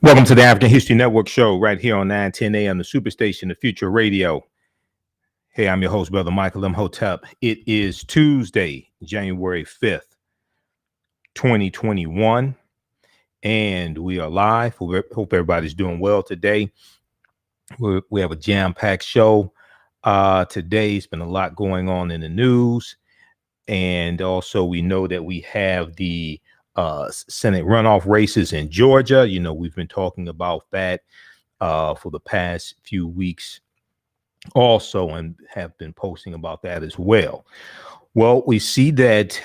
Welcome to the African History Network show right here on 910 AM, the Superstation, the Future Radio. Hey, I'm your host, Brother Michael Imhotep. It is Tuesday, January 5th, 2021, and we are live. Hope everybody's doing well today. We have a jam-packed show. Today, it's been a lot going on in the news, and also we know that we have the Senate runoff races in Georgia. You know, we've been talking about that for the past few weeks also, and have been posting about that as well. Well, we see that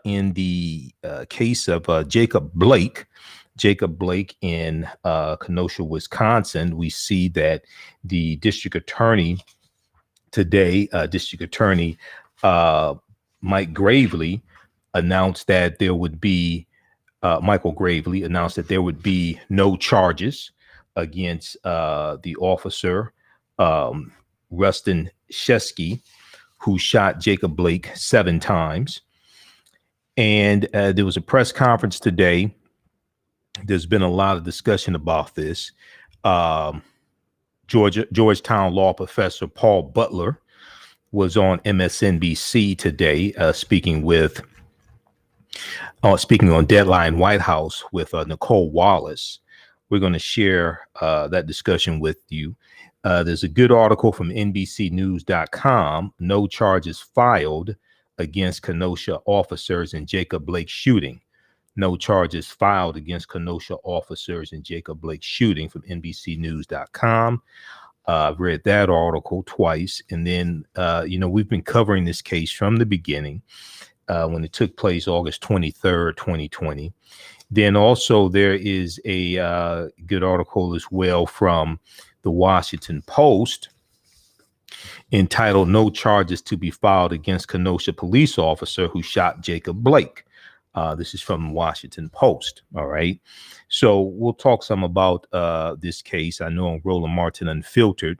in the case of Jacob Blake in Kenosha, Wisconsin, we see that the district attorney today, Mike Gravely, announced that there would be Michael Gravely announced that there would be no charges against the officer Rustin Shesky, who shot Jacob Blake 7 times. And there was a press conference today. There's been a lot of discussion about this. Georgetown law professor Paul Butler was on MSNBC today, speaking on Deadline White House with Nicole Wallace. We're going to share that discussion with you. There's a good article from NBCnews.com. No charges filed against Kenosha officers in Jacob Blake shooting. No charges filed against Kenosha officers in Jacob Blake shooting from NBCnews.com. I've read that article twice. And then, we've been covering this case from the beginning when it took place August 23rd, 2020. Then also there is a good article as well from the Washington Post entitled "No Charges to be Filed Against Kenosha Police Officer Who Shot Jacob Blake." This is from Washington Post. All right. So we'll talk some about this case. I know on Roland Martin Unfiltered,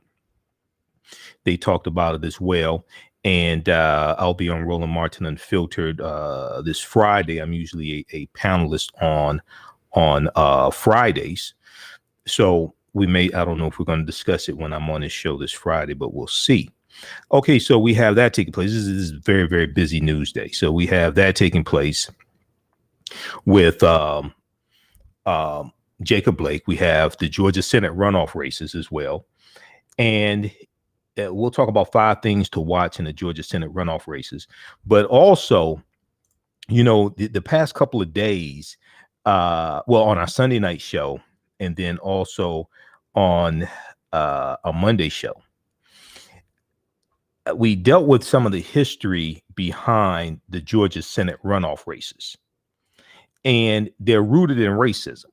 they talked about it as well. And I'll be on Roland Martin Unfiltered this Friday. I'm usually a panelist on Fridays. So I don't know if we're going to discuss it when I'm on this show this Friday, but we'll see. Okay, so we have that taking place. This is a very, very busy news day. So we have that taking place with Jacob Blake. We have the Georgia Senate runoff races as well. And we'll talk about 5 things to watch in the Georgia Senate runoff races. But also, the past couple of days, on our Sunday night show, and then also on a Monday show, we dealt with some of the history behind the Georgia Senate runoff races. And they're rooted in racism.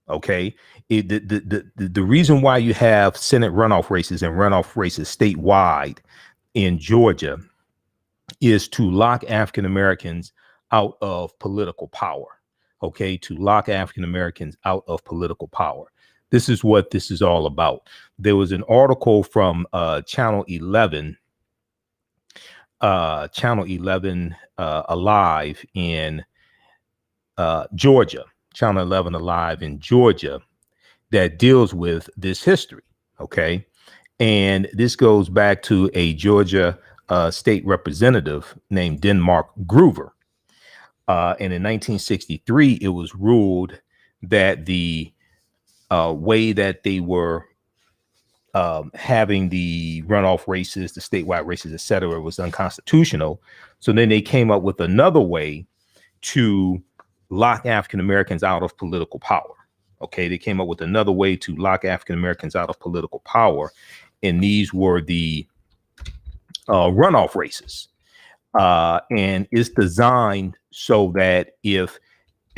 Okay, the reason why you have Senate runoff races and runoff races statewide in Georgia is to lock African Americans out of political power. Okay, to lock African Americans out of political power. This is what this is all about. There was an article from Channel 11 Alive in Georgia. Channel 11 Alive in Georgia, that deals with this history. Okay. And this goes back to a Georgia state representative named Denmark Groover. And in 1963, it was ruled that the way that they were having the runoff races, the statewide races, etc., was unconstitutional. So then they came up with another way to lock African Americans out of political power. Okay, they came up with another way to lock African Americans out of political power, and these were the runoff races. And it's designed so that if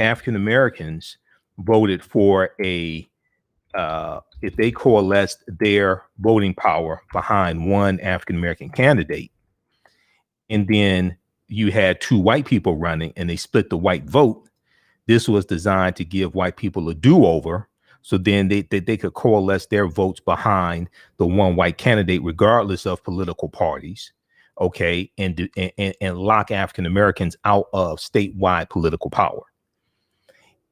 African Americans voted for if they coalesced their voting power behind one African American candidate, and then you had 2 white people running and they split the white vote, this was designed to give white people a do-over, so then they could coalesce their votes behind the one white candidate, regardless of political parties. Okay, and lock African Americans out of statewide political power.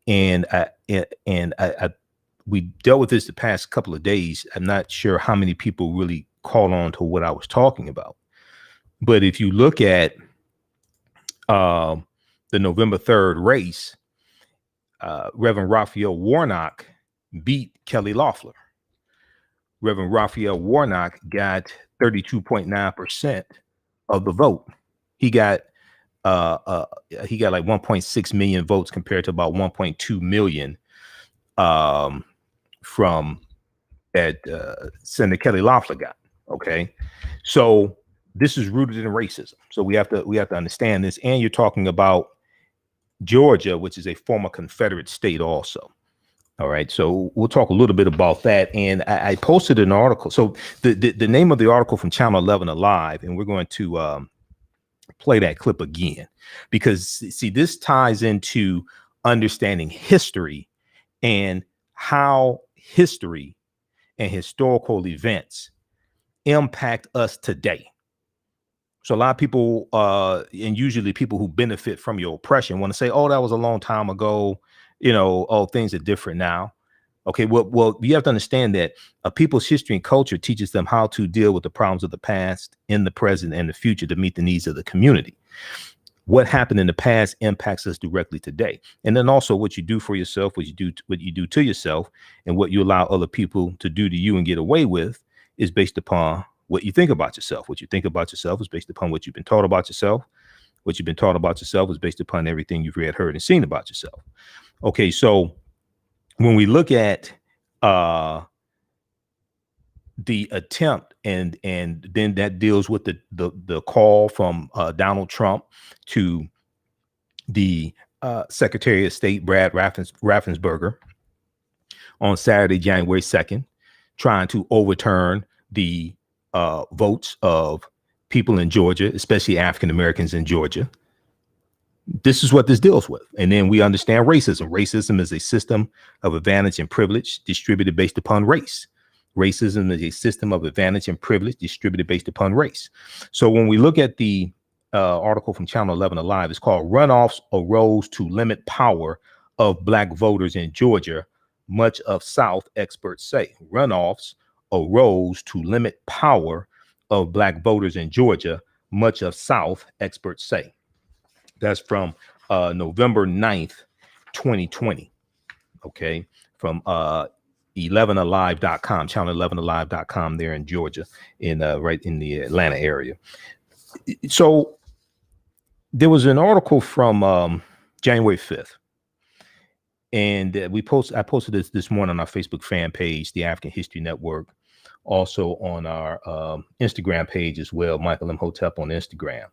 And I we dealt with this the past couple of days. I'm not sure how many people really caught on to what I was talking about. But if you look at the November 3rd race, Reverend Raphael Warnock beat Kelly Loeffler. Reverend Raphael Warnock got 32.9% of the vote. He got like 1.6 million votes compared to about 1.2 million from that Senator Kelly Loeffler got. Okay, so this is rooted in racism. So we have to understand this. And you're talking about Georgia, which is a former Confederate state also. All right, so we'll talk a little bit about that. And I posted an article. So the name of the article from Channel 11 Alive, and we're going to play that clip again, because see, this ties into understanding history and how history and historical events impact us today. So a lot of people, and usually people who benefit from your oppression, want to say, oh, that was a long time ago. Oh, things are different now. Okay, well, you have to understand that a people's history and culture teaches them how to deal with the problems of the past, in the present, and the future to meet the needs of the community. What happened in the past impacts us directly today. And then also what you do for yourself, what you do to yourself, and what you allow other people to do to you and get away with is based upon what you think about yourself. What you think about yourself is based upon what you've been taught about yourself. What you've been taught about yourself is based upon everything you've read, heard, and seen about yourself. Okay, so when we look at the attempt, and then that deals with the call from Donald Trump to the Secretary of State Brad Raffensperger on Saturday, January 2nd, trying to overturn the votes of people in Georgia, especially African Americans in Georgia. This is what this deals with. And then we understand racism. Racism is a system of advantage and privilege distributed based upon race. Racism is a system of advantage and privilege distributed based upon race. So when we look at the article from Channel 11 Alive, it's called "Runoffs Arose to Limit Power of Black Voters in Georgia, Much of South Experts Say." Runoffs arose to limit power of Black voters in Georgia, much of South experts say. That's from November 9th, 2020. Okay, from 11alive.com, channel 11alive.com there in Georgia, right in the Atlanta area. So there was an article from January 5th. And I posted this morning on our Facebook fan page, the African History Network, also on our Instagram page as well, Michael Imhotep on Instagram.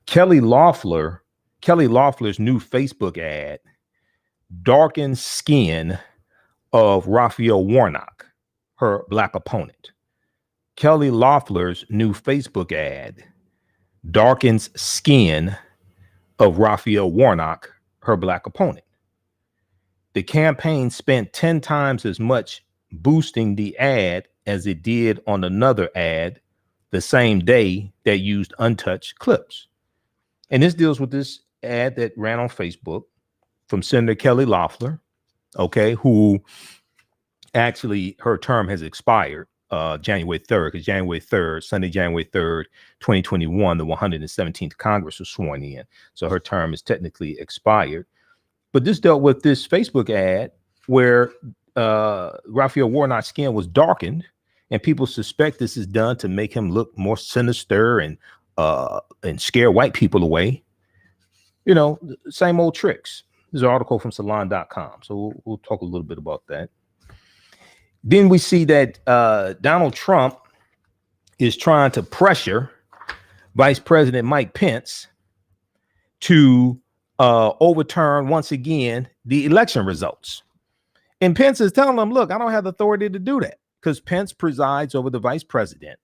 Kelly Loeffler's new Facebook ad darkens skin of Raphael Warnock, her Black opponent. Kelly Loeffler's new Facebook ad darkens skin of Raphael Warnock, her Black opponent. The campaign spent 10 times as much boosting the ad as it did on another ad the same day that used untouched clips. And this deals with this ad that ran on Facebook from Senator Kelly Loeffler, okay, who actually her term has expired January 3rd, because Sunday, January 3rd, 2021, the 117th Congress was sworn in. So her term is technically expired. But this dealt with this Facebook ad where Raphael Warnock's skin was darkened, and people suspect this is done to make him look more sinister and scare white people away. Same old tricks. There's an article from salon.com. So we'll talk a little bit about that. Then we see that Donald Trump is trying to pressure Vice President Mike Pence to overturn once again the election results. And Pence is telling them, look, I don't have the authority to do that, because Pence presides over the vice president,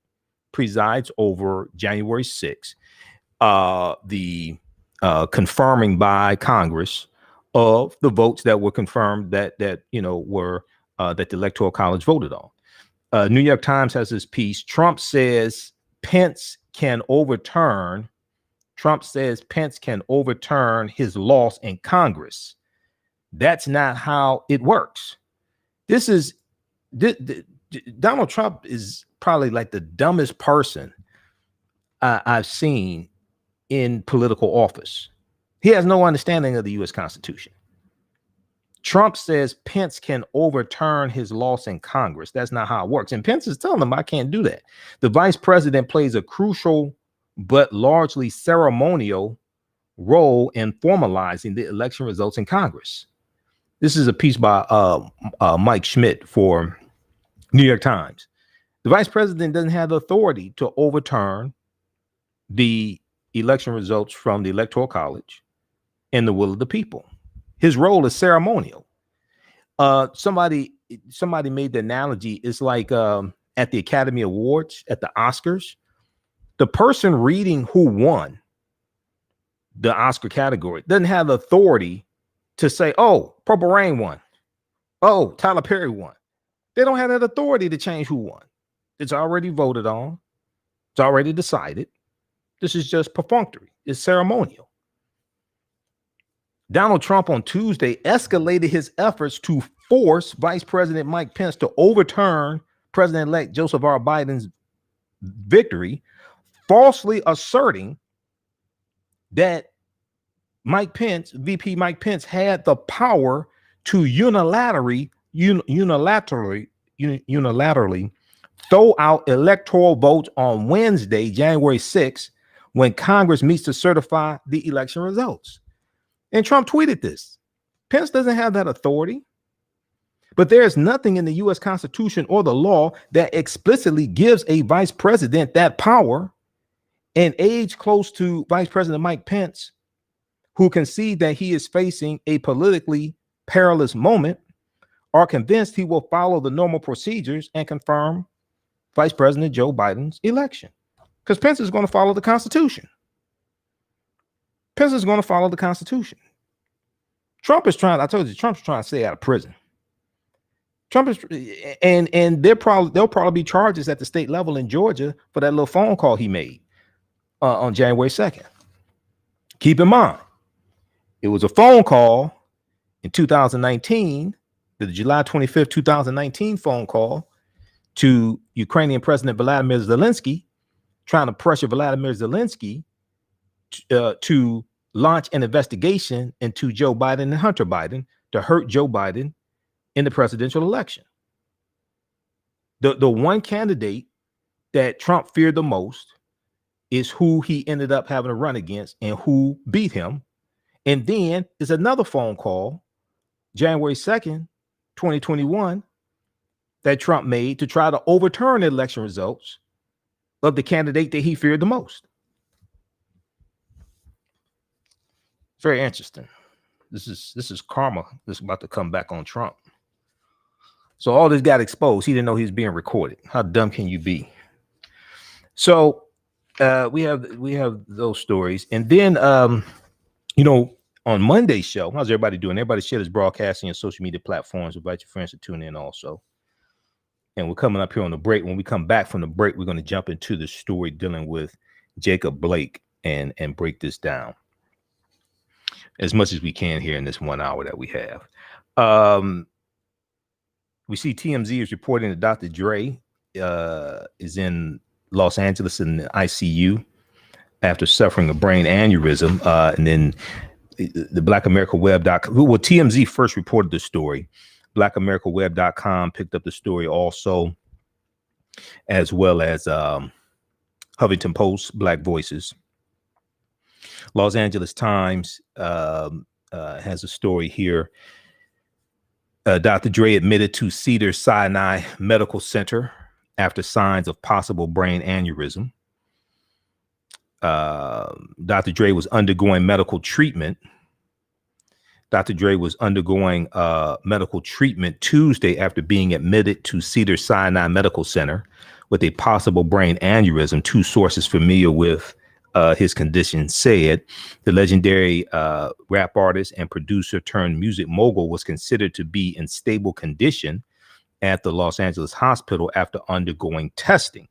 presides over January 6th, the confirming by Congress of the votes that were confirmed that the Electoral College voted on. New York Times has this piece. Trump says Pence can overturn his loss in Congress. That's not how it works. This is Donald Trump is probably like the dumbest person I've seen in political office. He has no understanding of the U.S. Constitution. Trump says Pence can overturn his loss in Congress. That's not how it works. And Pence is telling him, I can't do that. The vice president plays a crucial but largely ceremonial role in formalizing the election results in Congress. This is a piece by Mike Schmidt for New York Times. The vice president doesn't have the authority to overturn the election results from the Electoral College and the will of the people. His role is ceremonial. Somebody made the analogy. It's like at the Academy Awards, at the Oscars, the person reading who won the Oscar category doesn't have the authority to say, oh, Purple Rain won. Oh, Tyler Perry won. They don't have that authority to change who won. It's already voted on. It's already decided. This is just perfunctory. It's ceremonial. Donald Trump on Tuesday escalated his efforts to force Vice President Mike Pence to overturn President-elect Joseph R. Biden's victory, falsely asserting that VP Mike Pence had the power to unilaterally throw out electoral votes on Wednesday, January 6th, when Congress meets to certify the election results. And Trump tweeted this. Pence doesn't have that authority, but there is nothing in the U.S. Constitution or the law that explicitly gives a vice president that power. An age close to Vice President Mike Pence, who concede that he is facing a politically perilous moment, are convinced he will follow the normal procedures and confirm Vice President Joe Biden's election. Because Pence is going to follow the Constitution. Pence is going to follow the Constitution. Trump's trying to stay out of prison. Trump is, and there'll probably be charges at the state level in Georgia for that little phone call he made on January 2nd. Keep in mind, it was a phone call in 2019, the July 25th, 2019 phone call to Ukrainian President Vladimir Zelensky, trying to pressure Vladimir Zelensky to launch an investigation into Joe Biden and Hunter Biden to hurt Joe Biden in the presidential election. The one candidate that Trump feared the most is who he ended up having to run against and who beat him. And then there's another phone call, January 2nd, 2021, that Trump made to try to overturn the election results of the candidate that he feared the most. Very interesting. This is karma that's about to come back on Trump. So all this got exposed. He didn't know he was being recorded. How dumb can you be? So we have those stories. And then on Monday's show, how's everybody doing? Everybody share this broadcasting on social media platforms. Invite your friends to tune in also. And we're coming up here on the break. When we come back from the break, we're going to jump into the story dealing with Jacob Blake and break this down as much as we can here in this 1 hour that we have. We see TMZ is reporting that Dr. Dre is in Los Angeles in the ICU after suffering a brain aneurysm. And then the BlackAmericaWeb.com, well, TMZ first reported the story. BlackAmericaWeb.com picked up the story also, as well as Huffington Post, Black Voices. Los Angeles Times has a story here. Dr. Dre admitted to Cedars-Sinai Medical Center after signs of possible brain aneurysm. Dr. Dre was undergoing medical treatment. Dr. Dre was undergoing medical treatment Tuesday after being admitted to Cedars-Sinai Medical Center with a possible brain aneurysm. Two sources familiar with his condition said the legendary rap artist and producer turned music mogul was considered to be in stable condition at the Los Angeles hospital after undergoing testing,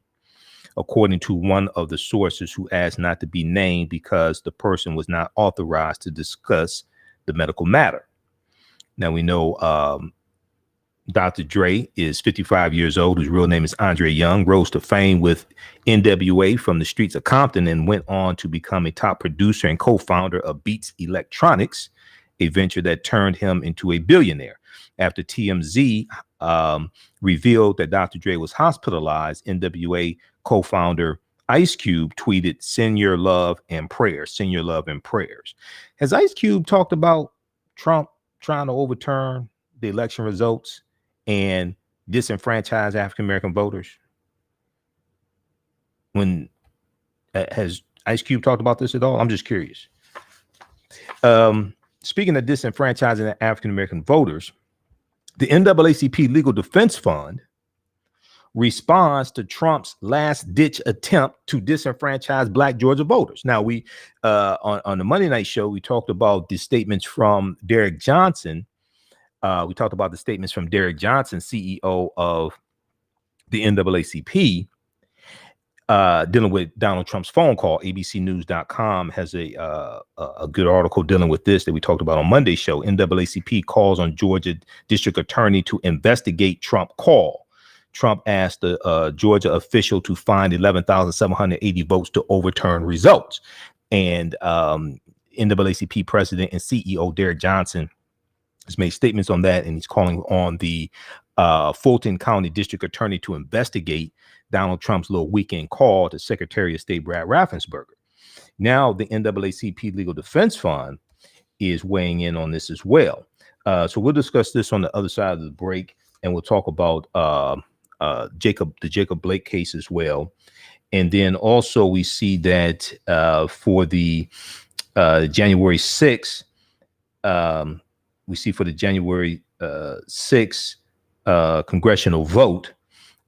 according to one of the sources who asked not to be named because the person was not authorized to discuss the medical matter. Now we know Dr. Dre is 55 years old. His real name is Andre Young. Rose to fame with NWA from the streets of Compton and went on to become a top producer and co-founder of Beats Electronics, a venture that turned him into a billionaire. After TMZ revealed that Dr. Dre was hospitalized, NWA co-founder Ice Cube tweeted, "Send your love and prayers. Send your love and prayers." Has Ice Cube talked about Trump trying to overturn the election results and disenfranchise African American voters? When has Ice Cube talked about this at all? I'm just curious. Speaking of disenfranchising African American voters, the NAACP Legal Defense Fund responds to Trump's last-ditch attempt to disenfranchise Black Georgia voters. Now, we on the Monday night show, we talked about the statements from Derek Johnson. We talked about the statements from Derek Johnson, CEO of the NAACP, dealing with Donald Trump's phone call. ABCnews.com has a good article dealing with this that we talked about on Monday's show. NAACP calls on Georgia District Attorney to investigate Trump call. Trump asked the Georgia official to find 11,780 votes to overturn results. And NAACP president and CEO Derek Johnson has made statements on that, and he's calling on the Fulton County District Attorney to investigate Donald Trump's little weekend call to Secretary of State Brad Raffensperger. Now, the NAACP Legal Defense Fund is weighing in on this as well. So we'll discuss this on the other side of the break, and we'll talk about the Jacob Blake case as well. And then also we see that for the January 6th, we see for the January 6th congressional vote,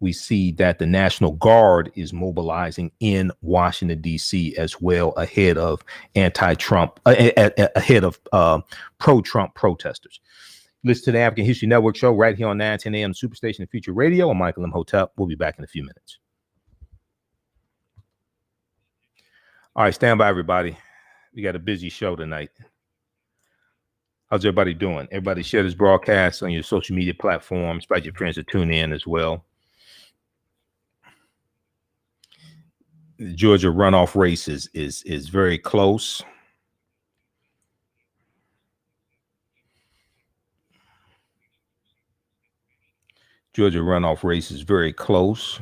we see that the National Guard is mobilizing in Washington, D.C. as well, ahead of anti-Trump, ahead of pro-Trump protesters. Listen to the African History Network show right here on 910 AM Superstation and Future Radio. I'm Michael Imhotep. We'll be back in a few minutes. All right, stand by, everybody. We got a busy show tonight. How's everybody doing? Everybody share this broadcast on your social media platforms. Invite your friends to tune in as well. The Georgia runoff race is very close. Georgia runoff race is very close.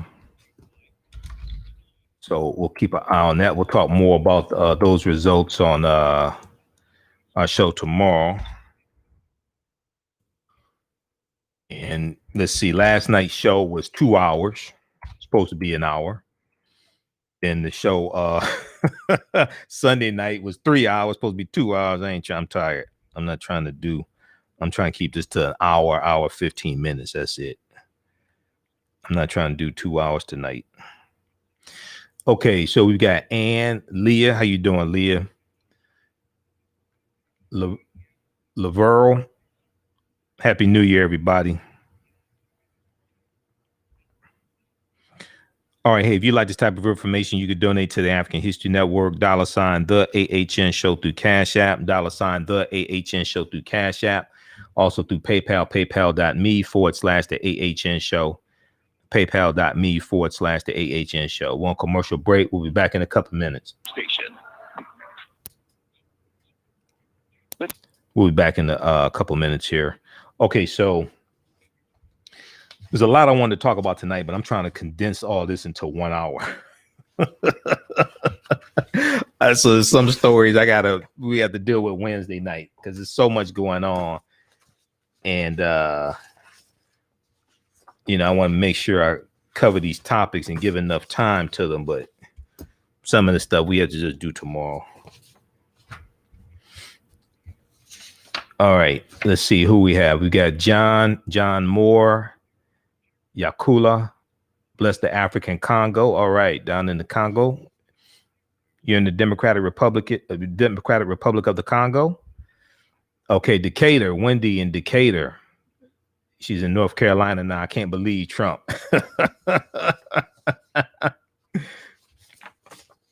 So we'll keep an eye on that. We'll talk more about those results on our show tomorrow. And let's see, last night's show was 2 hours, supposed to be an hour. Then the show Sunday night was 3 hours, supposed to be 2 hours. I'm tired. I'm trying to keep this to an hour 15 minutes. That's it. I'm not trying to do 2 hours tonight. Okay, so we've got Ann, Leah. How you doing, Leah? Laverl. Happy New Year, everybody. All right, hey, if you like this type of information, you could donate to the African History Network, $ the AHN Show through Cash App, $ the AHN Show through Cash App, also through PayPal, paypal.me/the AHN Show, paypal.me/the AHN Show. One commercial break. We'll be back in a couple minutes. We'll be back in a couple minutes here. Okay, so there's a lot I wanted to talk about tonight, but I'm trying to condense all this into 1 hour. So some stories we have to deal with Wednesday night because there's so much going on. And, I want to make sure I cover these topics and give enough time to them. But some of the stuff we have to just do tomorrow. All right, let's see who we have. We got John Moore. Yakula, bless the African Congo. All right, down in the Congo. You're in the Democratic Republic of the Congo. Okay, Decatur, Wendy in Decatur. She's in North Carolina now. I can't believe Trump.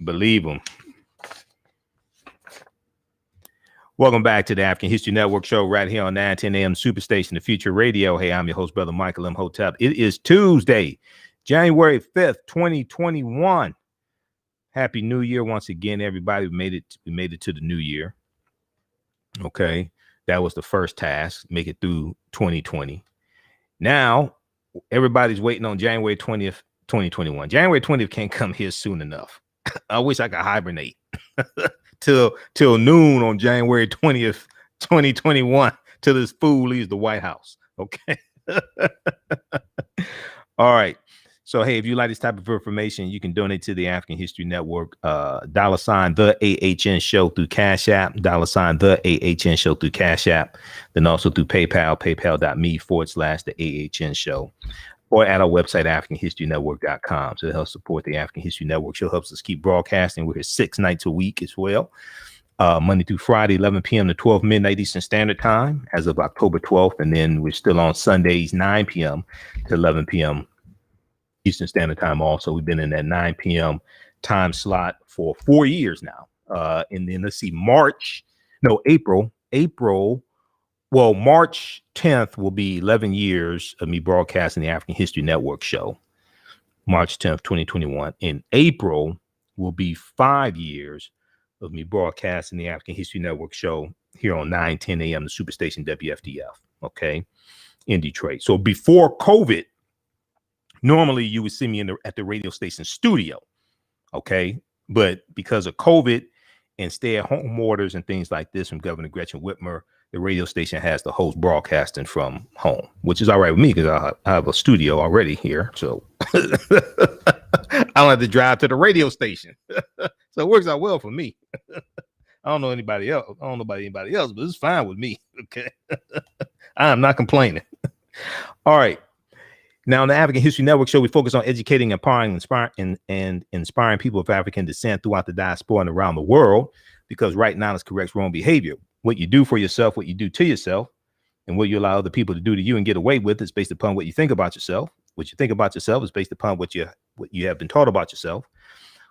Believe him. Welcome back to the African History Network show right here on 910 AM Superstation, the Future Radio. Hey, I'm your host, Brother Michael Imhotep. It is Tuesday, January 5th, 2021. Happy New Year once again, everybody. We made it to the new year. Okay, that was the first task, make it through 2020. Now, everybody's waiting on January 20th, 2021. January 20th can't come here soon enough. I wish I could hibernate till noon on January 20th, 2021, till this fool leaves the White House. Okay. All right. So, hey, if you like this type of information, you can donate to the African History Network, $ the AHN show through Cash App, $ the AHN show through Cash App, then also through PayPal, paypal.me/the AHN show, or at our website, AfricanHistoryNetwork.com. So it helps support the African History Network show, helps us keep broadcasting. We're here 6 nights a week as well, Monday through Friday, 11 p.m. to 12 midnight Eastern Standard Time as of October 12th. And then we're still on Sundays, 9 p.m. to 11 p.m. Eastern Standard Time also. We've been in that 9 p.m. time slot for 4 years now. And then let's see, April. Well, March 10th will be 11 years of me broadcasting the African History Network show. March 10th, 2021. In April will be 5 years of me broadcasting the African History Network show here on 910 a.m. the Superstation WFDF, okay, in Detroit. So before COVID, normally you would see me at the radio station studio, okay? But because of COVID and stay-at-home orders and things like this from Governor Gretchen Whitmer, the radio station has the host broadcasting from home, which is all right with me because I have a studio already here. So I don't have to drive to the radio station. So it works out well for me. I don't know anybody else. I don't know about anybody else, but it's fine with me. Okay. I am not complaining. All right. Now, on the African History Network show, we focus on educating, empowering, inspiring people of African descent throughout the diaspora and around the world, because right now it's corrects wrong behavior. What you do for yourself, what you do to yourself, and what you allow other people to do to you and get away with is based upon what you think about yourself. What you think about yourself is based upon what you have been taught about yourself.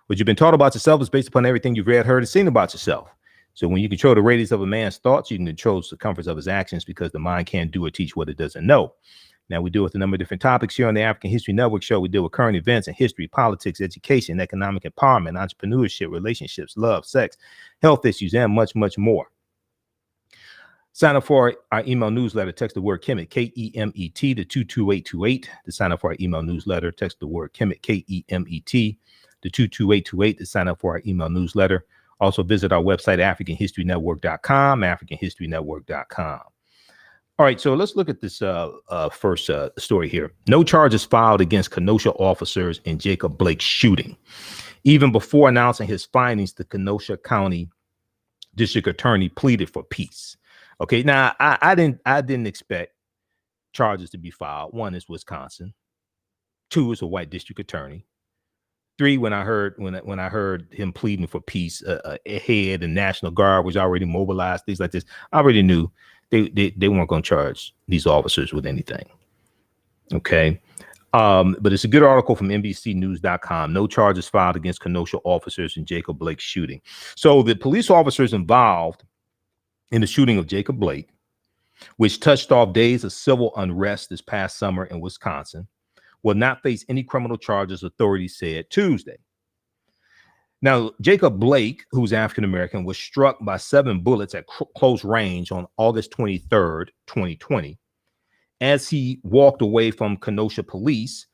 What you've been taught about yourself is based upon everything you've read, heard, and seen about yourself. So when you control the radius of a man's thoughts, you can control the circumference of his actions, because the mind can't do or teach what it doesn't know. Now, we deal with a number of different topics here on the African History Network show. We deal with current events and history, politics, education, economic empowerment, entrepreneurship, relationships, love, sex, health issues, and much, much more. Sign up for our email newsletter. Text the word Kemet, K-E-M-E-T, to 22828. To sign up for our email newsletter, text the word Kemet, K-E-M-E-T, to 22828. To sign up for our email newsletter. Also visit our website, AfricanHistoryNetwork.com, AfricanHistoryNetwork.com. All right, so let's look at this first story here. No charges filed against Kenosha officers in Jacob Blake's shooting. Even before announcing his findings, the Kenosha County District Attorney pleaded for peace. Okay, now I didn't expect charges to be filed. One is Wisconsin. Two is a white district attorney. Three, when I heard him pleading for peace, ahead, and National Guard was already mobilized, things like this, I already knew they weren't going to charge these officers with anything. Okay. But it's a good article from NBCnews.com. No charges filed against Kenosha officers in Jacob Blake's shooting. So the police officers involved in the shooting of Jacob Blake, which touched off days of civil unrest this past summer in Wisconsin, will not face any criminal charges, authorities said Tuesday. Now, Jacob Blake, who's African-American, was struck by 7 bullets at close range on August 23rd, 2020, as he walked away from Kenosha Police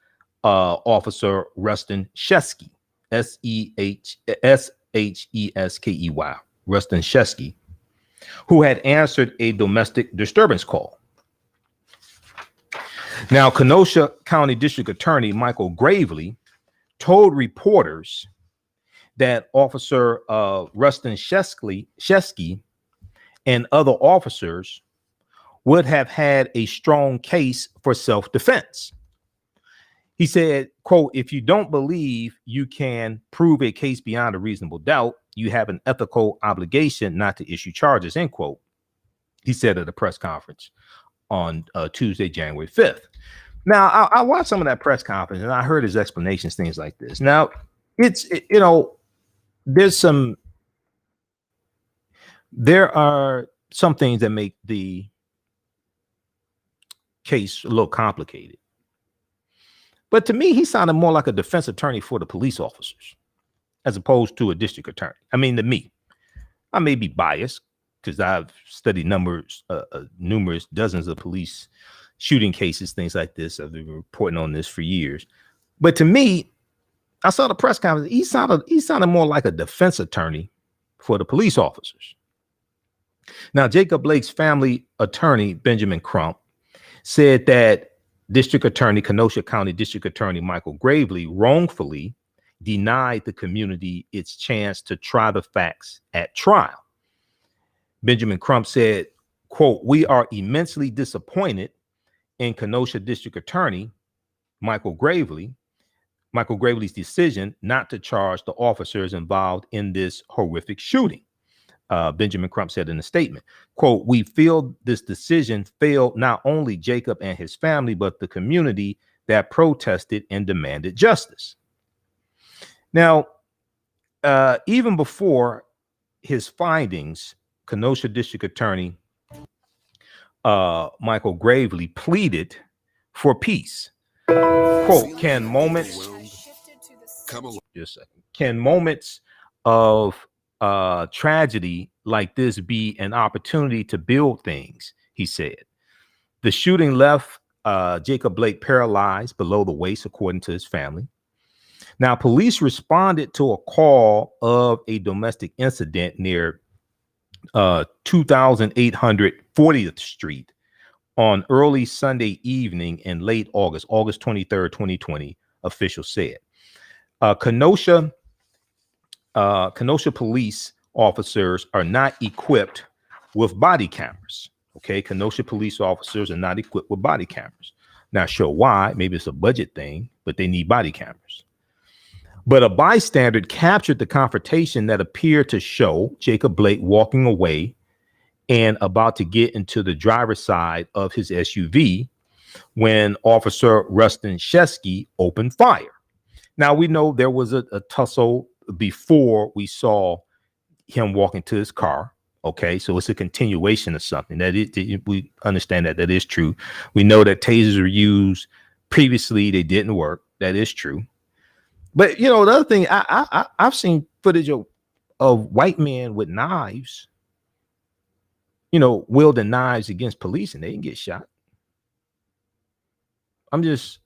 Officer Rustin Sheskey, S-H-E-S-K-E-Y, Rustin Sheskey, who had answered a domestic disturbance call. Now, Kenosha County District Attorney Michael Gravely told reporters that Officer Rustin Sheskey and other officers would have had a strong case for self-defense. He said, quote, "If you don't believe you can prove a case beyond a reasonable doubt, you have an ethical obligation not to issue charges," end quote. He said at a press conference on Tuesday, January 5th. Now, I watched some of that press conference and I heard his explanations, things like this. Now, there's some there are some things that make the case a little complicated. But to me, he sounded more like a defense attorney for the police officers as opposed to a district attorney. I mean, to me, I may be biased because I've studied numerous dozens of police shooting cases, things like this. I've been reporting on this for years. But to me, I saw the press conference. He sounded more like a defense attorney for the police officers. Now, Jacob Blake's family attorney, Benjamin Crump, said that Kenosha County District Attorney Michael Gravely wrongfully denied the community its chance to try the facts at trial. Benjamin Crump said, quote, "We are immensely disappointed in Kenosha District Attorney Michael Gravely's decision not to charge the officers involved in this horrific shooting." Benjamin Crump said in a statement, quote, "We feel this decision failed not only Jacob and his family, but the community that protested and demanded justice." Now, even before his findings, Kenosha District Attorney Michael Gravely pleaded for peace. Quote, can moments of tragedy like this be an opportunity to build things, he said. The shooting left Jacob Blake paralyzed below the waist, according to his family. Now, police responded to a call of a domestic incident near 2840th Street on early Sunday evening in late August 23rd, 2020, officials said. Kenosha police officers are not equipped with body cameras. Okay, Kenosha police officers are not equipped with body cameras. Not sure why. Maybe it's a budget thing, but they need body cameras. But a bystander captured the confrontation that appeared to show Jacob Blake walking away and about to get into the driver's side of his SUV when Officer Rustin Shesky opened fire. Now, we know there was a tussle before we saw him walk into his car. Okay, so it's a continuation of something we understand that is true. We know that tasers were used previously. They didn't work. That is true. But, you know, the other thing, I've seen footage of white men with knives, you know, wielding knives against police, and they didn't get shot. I'm just,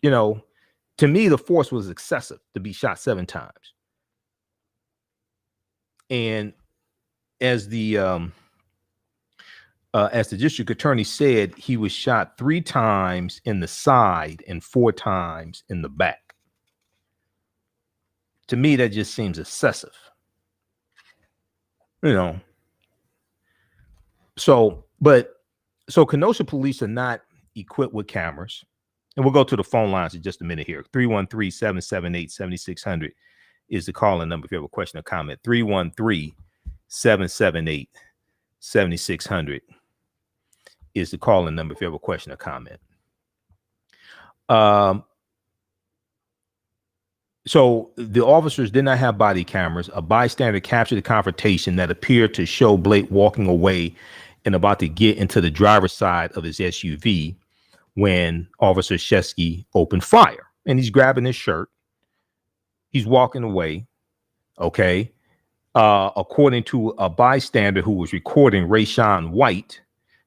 you know, to me, the force was excessive to be shot 7 times. And as the district attorney said, he was shot 3 times in the side and 4 times in the back. To me, that just seems excessive. You know. So Kenosha police are not equipped with cameras. And we'll go to the phone lines in just a minute here. 313-778-7600 is the calling number if you have a question or comment. 313-778-7600 is the calling number if you have a question or comment. So the officers did not have body cameras. A bystander captured the confrontation that appeared to show Blake walking away and about to get into the driver's side of his SUV when Officer Shesky opened fire. And he's grabbing his shirt. He's walking away. Okay. According to a bystander who was recording, Rayshawn White,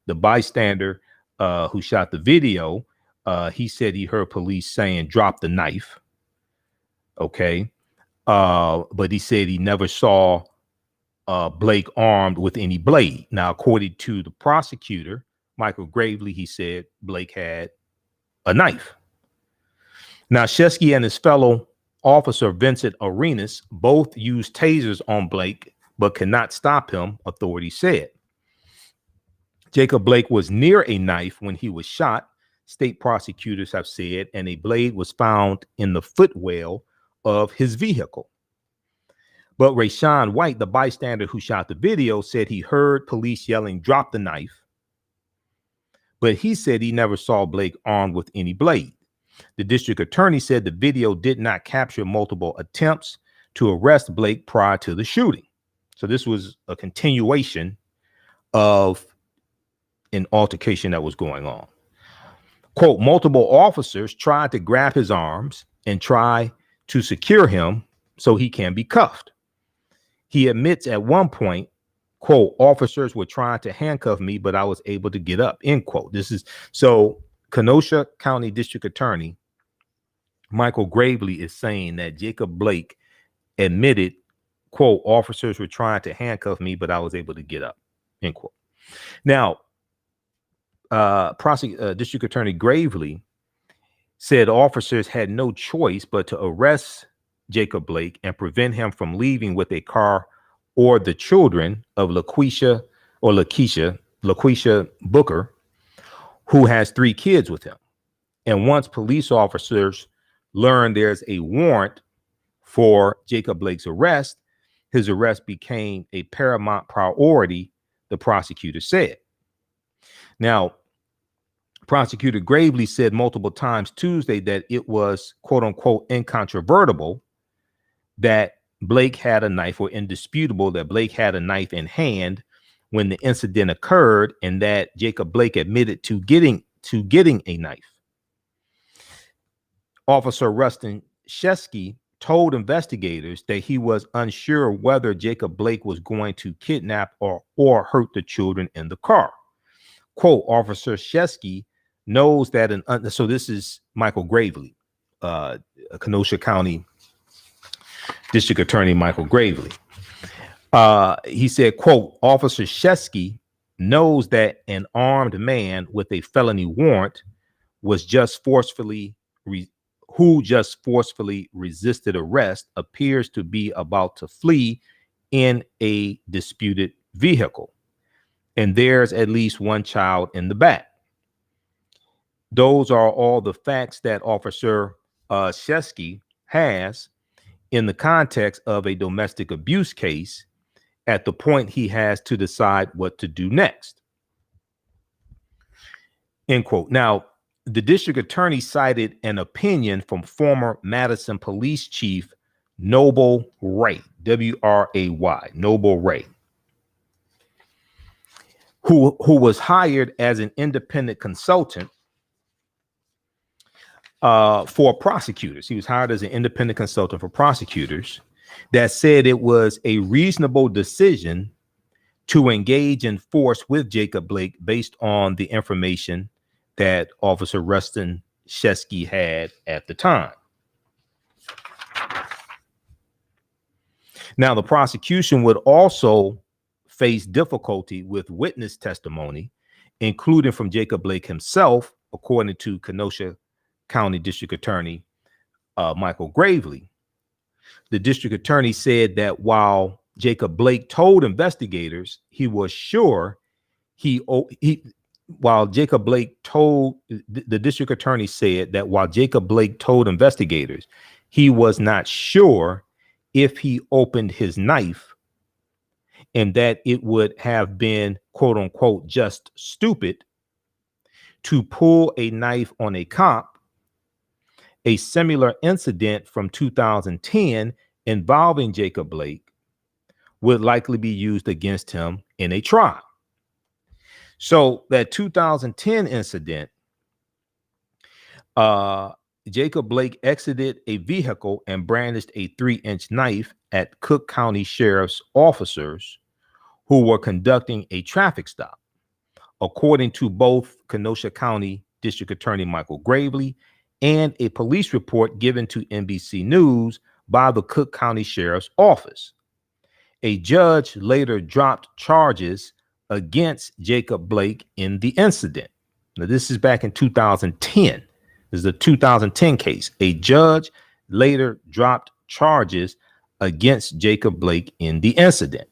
the bystander who shot the video, he said he heard police saying, "Drop the knife." Okay. But he said he never saw Blake armed with any blade. Now, according to the prosecutor, Michael Gravely, he said Blake had a knife. Now, Shesky and his fellow officer, Vincent Arenas, both used tasers on Blake, but could not stop him, authorities said. Jacob Blake was near a knife when he was shot, state prosecutors have said, and a blade was found in the footwell of his vehicle. But Rayshawn White, the bystander who shot the video, said he heard police yelling, "Drop the knife." But he said he never saw Blake armed with any blade. The district attorney said the video did not capture multiple attempts to arrest Blake prior to the shooting. So this was a continuation of an altercation that was going on. Quote, multiple officers tried to grab his arms and try to secure him so he can be cuffed. He admits at one point, quote, officers were trying to handcuff me, but I was able to get up, end quote. This is so Kenosha County District Attorney Michael Gravely is saying that Jacob Blake admitted, quote, officers were trying to handcuff me, but I was able to get up, end quote. Now, District Attorney Gravely said officers had no choice but to arrest Jacob Blake and prevent him from leaving with a car or the children of LaQuisha Booker, who has 3 kids with him. And once police officers learned there's a warrant for Jacob Blake's arrest, his arrest became a paramount priority, the prosecutor said. Now, Prosecutor Gravely said multiple times Tuesday that it was, quote unquote, incontrovertible that Blake had a knife, or indisputable that Blake had a knife in hand when the incident occurred, and that Jacob Blake admitted to getting a knife. Officer Rustin Shesky told investigators that he was unsure whether Jacob Blake was going to kidnap or hurt the children in the car. Quote, Officer Shesky knows that so this is Michael Gravely, Kenosha County District Attorney Michael Gravely. He said, quote, Officer Shesky knows that an armed man with a felony warrant was just forcefully resisted arrest, appears to be about to flee in a disputed vehicle, and there's at least one child in the back. Those are all the facts that Officer Shesky has in the context of a domestic abuse case at the point he has to decide what to do next. End quote. Now, the district attorney cited an opinion from former Madison Police Chief Noble Ray, W-R-A-Y, Noble Ray, who was hired as an independent consultant for prosecutors. He was hired as an independent consultant for prosecutors, that said it was a reasonable decision to engage in force with Jacob Blake based on the information that Officer Rustin Shesky had at the time. Now, the prosecution would also face difficulty with witness testimony, including from Jacob Blake himself, according to Kenosha County District Attorney Michael Gravely. The district attorney said that while Jacob Blake told investigators he was sure while Jacob Blake told the district attorney said that while Jacob Blake told investigators he was not sure if he opened his knife, and that it would have been, quote unquote, just stupid to pull a knife on a cop. A similar incident from 2010 involving Jacob Blake would likely be used against him in a trial. So that 2010 incident, Jacob Blake exited a vehicle and brandished a 3-inch knife at Cook County Sheriff's officers who were conducting a traffic stop, according to both Kenosha County District Attorney Michael Gravely and a police report given to NBC News by the Cook County Sheriff's Office. A judge later dropped charges against Jacob Blake in the incident. Now, this is back in 2010. This is a 2010 case. A judge later dropped charges against Jacob Blake in the incident.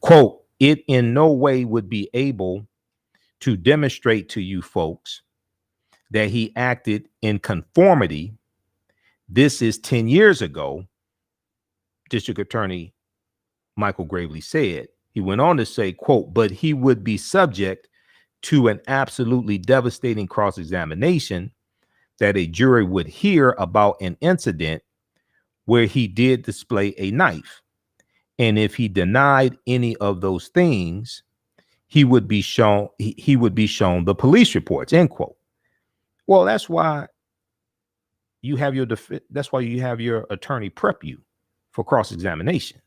Quote, it in no way would be able to demonstrate to you folks that he acted in conformity. This is 10 years ago, District Attorney Michael Gravely said. He went on to say, quote, but he would be subject to an absolutely devastating cross-examination that a jury would hear about an incident where he did display a knife, And if he denied any of those things, he would be shown the police reports, end quote. Well, that's why you have your attorney prep you for cross-examination.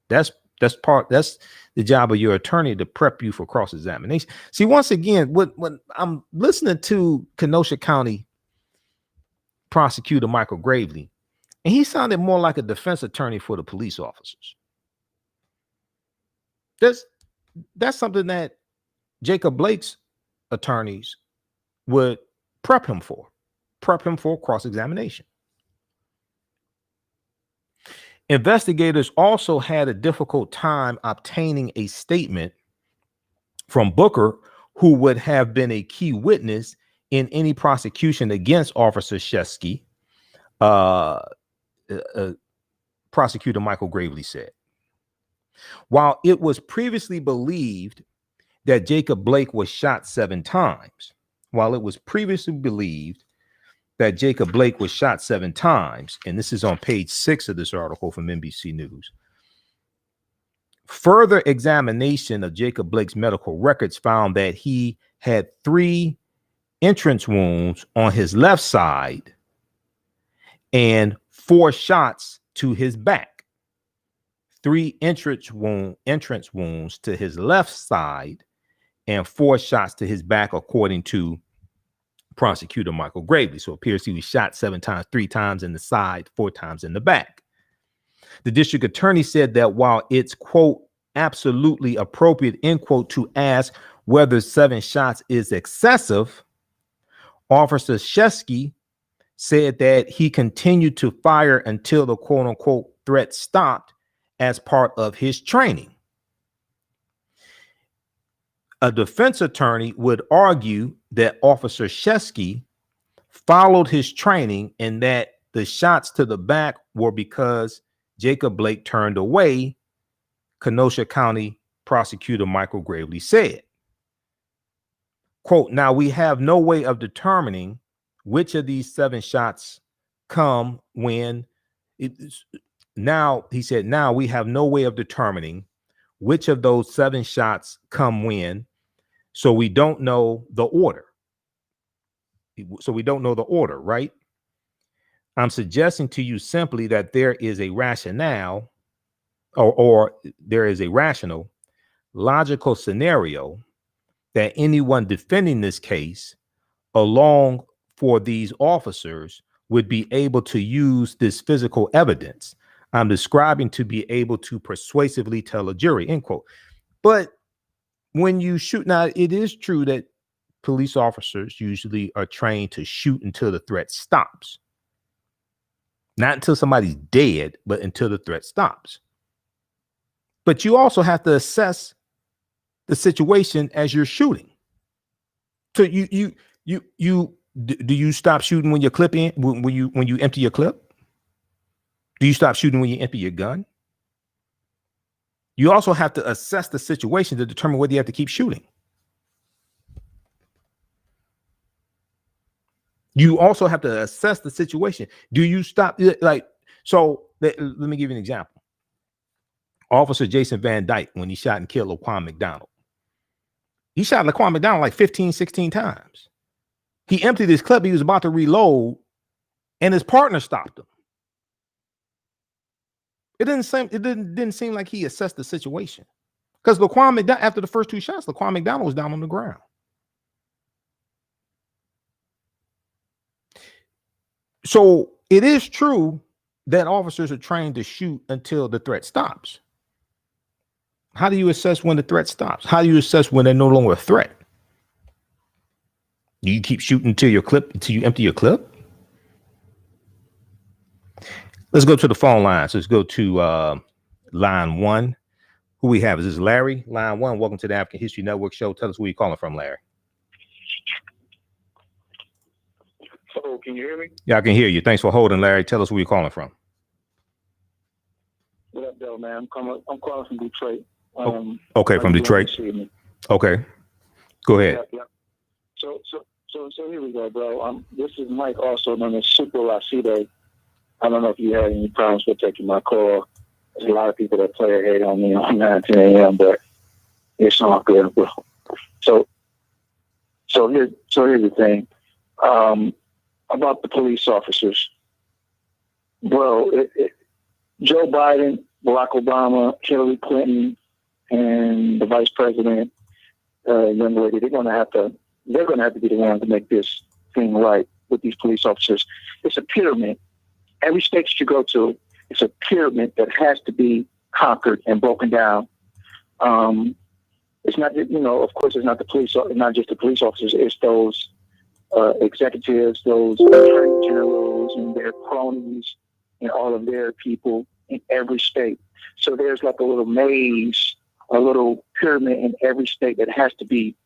That's the job of your attorney, to prep you for cross-examination. See, once again, when I'm listening to Kenosha County Prosecutor Michael Gravely, and he sounded more like a defense attorney for the police officers. That's something that Jacob Blake's attorneys would prep him for cross-examination. Investigators also had a difficult time obtaining a statement from Booker, who would have been a key witness in any prosecution against Officer Shesky. Prosecutor Michael Gravely said, while it was previously believed that Jacob Blake was shot 7 times, and this is on page 6 of this article from NBC News, further examination of Jacob Blake's medical records found that he had 3 entrance wounds on his left side and 4 shots to his back. 3 entrance wounds to his left side and 4 shots to his back, according to Prosecutor Michael Gravely. So it appears he was shot 7 times, 3 times in the side, 4 times in the back. The district attorney said that while it's, quote, absolutely appropriate, end quote, to ask whether 7 shots is excessive, Officer Shesky said that he continued to fire until the quote unquote threat stopped as part of his training. A defense attorney would argue that Officer Shesky followed his training and that the shots to the back were because Jacob Blake turned away, Kenosha County Prosecutor Michael Gravely said. Quote, now we have no way of determining which of these 7 shots come when now we have no way of determining which of those 7 shots come when, so we don't know the order. Right? I'm suggesting to you simply that there is a rationale or there is a rational, logical scenario that anyone defending this case along for these officers would be able to use this physical evidence I'm describing to be able to persuasively tell a jury, end quote. But when you shoot, now it is true that police officers usually are trained to shoot until the threat stops. Not until somebody's dead, but until the threat stops. But you also have to assess the situation as you're shooting. So do you stop shooting when your clip in when you empty your clip? Do you stop shooting when you empty your gun? You also have to assess the situation to determine whether you have to keep shooting. You also have to assess the situation. Do you stop? So let me give you an example. Officer Jason Van Dyke, when he shot and killed Laquan McDonald, he shot Laquan McDonald like 15, 16 times. He emptied his clip. He was about to reload and his partner stopped him. It didn't seem like he assessed the situation, because Laquan McDonald, after the first 2 shots, Laquan McDonald was down on the ground. So it is true that officers are trained to shoot until the threat stops. How do you assess when the threat stops? How do you assess when they're no longer a threat? Do you keep shooting until you empty your clip? Let's go to the phone lines. Let's go to line 1. Who we have? Is this Larry? Line 1. Welcome to the African History Network show. Tell us where you're calling from, Larry. Hello, can you hear me? Yeah, I can hear you. Thanks for holding, Larry. Tell us where you're calling from. What up, though, man? I'm calling from Detroit. Okay, from Detroit. Okay, go ahead. Yeah. So here we go, bro. This is Mike, also known as Super Lacide. I don't know if you had any problems with taking my call There's a lot of people that play a hate on me on 9, 10 a.m., but it's all good, bro. So here's the thing about the police officers, bro. Joe Biden, Barack Obama, Hillary Clinton, and the vice president, young lady, they're going to have to be the ones to make this thing right with these police officers. It's a pyramid. Every state that you go to, it's a pyramid that has to be conquered and broken down. It's not, of course, it's not not just the police officers. It's those executives, those attorney generals, and their cronies, and all of their people in every state. So there's like a little maze, a little pyramid in every state that has to be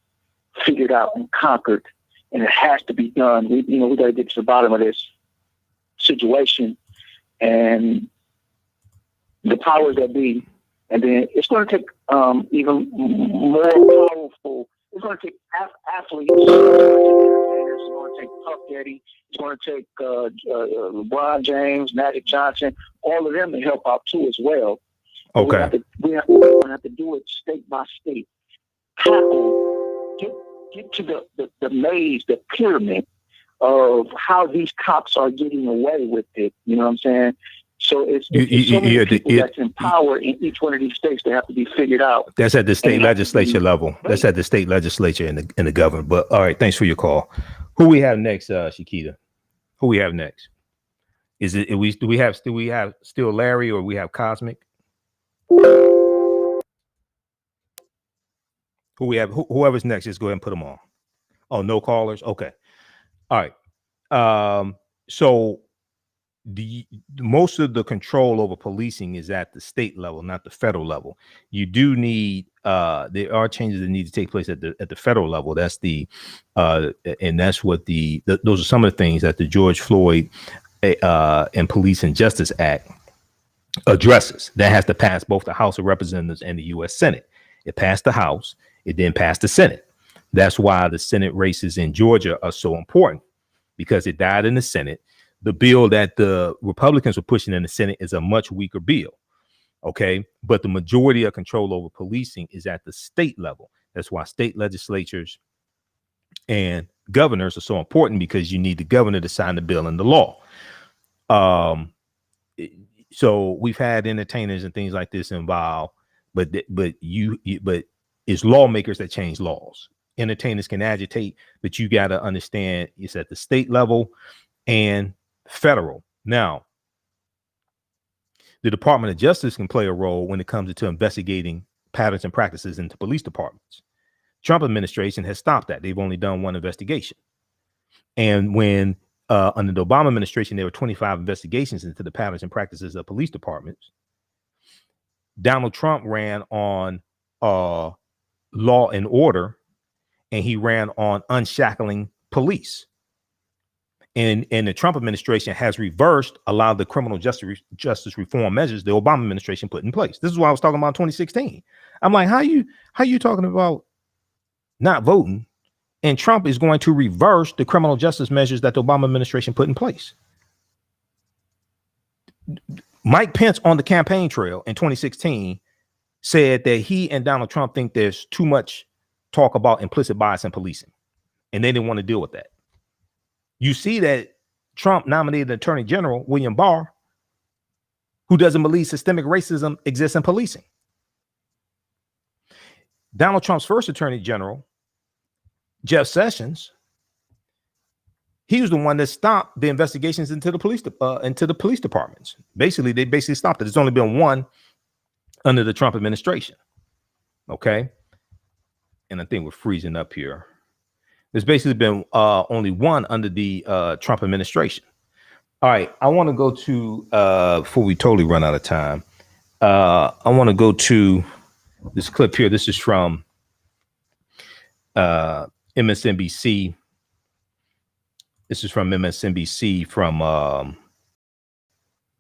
figured out and conquered, and it has to be done. We got to get to the bottom of this situation, and the powers that be. And then it's going to take even more powerful. It's going to take athletes. It's going to take Puff Daddy. It's going to take LeBron James, Magic Johnson, all of them to help out too as well. Okay. We're going to have to do it state by state. Tackle, get to the maze, the pyramid of how these cops are getting away with it. You know what I'm saying? So it's so many people that's in power in each one of these states that have to be figured out. That's at the state legislature level. That's at the state legislature and the government. But all right, thanks for your call. Who we have next, Shakita? Who we have next? Do we have still Larry, or we have Cosmic? Who we have? Whoever's next, just go ahead and put them on. Oh, no callers. Okay. All right. So most of the control over policing is at the state level, not the federal level. You do need there are changes that need to take place at the federal level. That's and that's what those are some of the things that the George Floyd and Police and Justice Act addresses. That has to pass both the House of Representatives and the U.S. Senate. It passed the House. It then passed the Senate. That's why the Senate races in Georgia are so important, because it died in the Senate. The bill that the Republicans were pushing in the Senate is a much weaker bill. Okay. But the majority of control over policing is at the state level. That's why state legislatures and governors are so important, because you need the governor to sign the bill into law. So we've had entertainers and things like this involved, but it's lawmakers that change laws. Entertainers can agitate, but you got to understand it's at the state level and federal. Now, the Department of Justice can play a role when it comes to investigating patterns and practices into police departments. Trump administration has stopped that. They've only done one investigation. And when under the Obama administration, there were 25 investigations into the patterns and practices of police departments. Donald Trump ran on law and order, and he ran on unshackling police. And the Trump administration has reversed a lot of the criminal justice reform measures the Obama administration put in place. This is why I was talking about 2016. I'm like, how you talking about not voting, and Trump is going to reverse the criminal justice measures that the Obama administration put in place? Mike Pence on the campaign trail in 2016 said that he and Donald Trump think there's too much talk about implicit bias in policing, and they didn't want to deal with that. You see that Trump nominated Attorney General William Barr, who doesn't believe systemic racism exists in policing. Donald Trump's first Attorney General, Jeff Sessions, he was the one that stopped the investigations into the police departments. They stopped it. There's only been one under the Trump administration. Okay. And I think we're freezing up here. There's basically been only one under the Trump administration. All right. I want to go to, before we totally run out of time, I want to go to this clip here. This is from MSNBC. This is from MSNBC from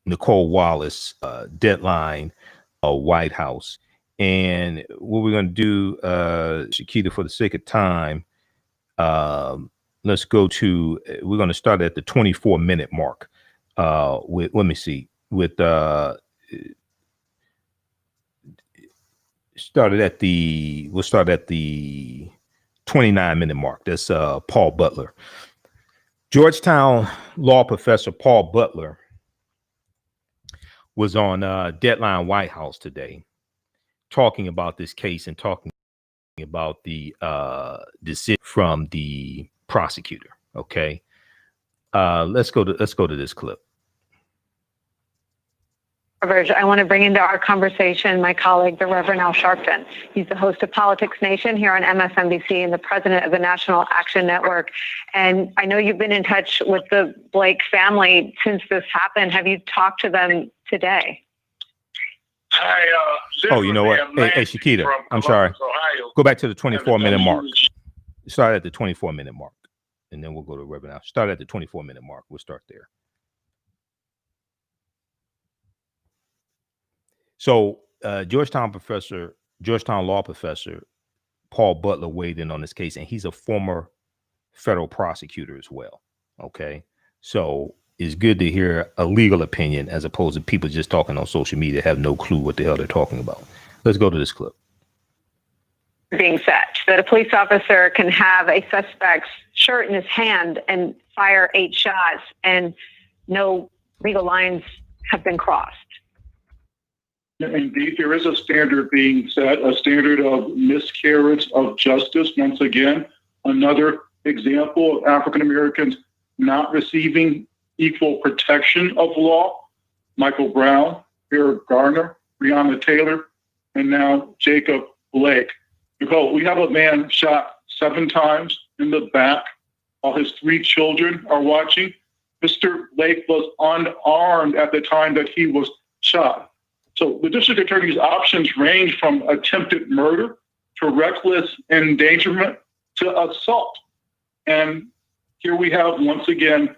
Nicole Wallace, Deadline, White House. And what we're going to do, Shakita, for the sake of time, let's go to, we're going to start at the 24-minute mark. Let me see, with We'll start at the 29-minute mark. That's Paul Butler. Georgetown law professor Paul Butler was on Deadline White House today talking about this case and talking about the decision from the prosecutor. Okay. Let's go to this clip. I want to bring into our conversation my colleague, the Reverend Al Sharpton. He's the host of Politics Nation here on MSNBC and the president of the National Action Network. And I know you've been in touch with the Blake family since this happened. Have you talked to them today? Oh, you know what? Hey, Shakita, I'm sorry. Ohio. Go back to the 24-minute mark. Start at the 24-minute mark, and then we'll go to Reverend Al. Start at the 24-minute mark. We'll start there. So Georgetown law professor Paul Butler weighed in on this case, and he's a former federal prosecutor as well. Okay, so it's good to hear a legal opinion as opposed to people just talking on social media have no clue what the hell they're talking about. Let's go to this clip. Being set that a police officer can have a suspect's shirt in his hand and fire 8 shots, and no legal lines have been crossed. Indeed, there is a standard being set, a standard of miscarriage of justice. Once again, another example of African Americans not receiving equal protection of law. Michael Brown, Eric Garner, Breonna Taylor, and now Jacob Blake. Because we have a man shot 7 times in the back while his 3 children are watching. Mr. Blake was unarmed at the time that he was shot. So the district attorney's options range from attempted murder to reckless endangerment to assault. And here we have, once again,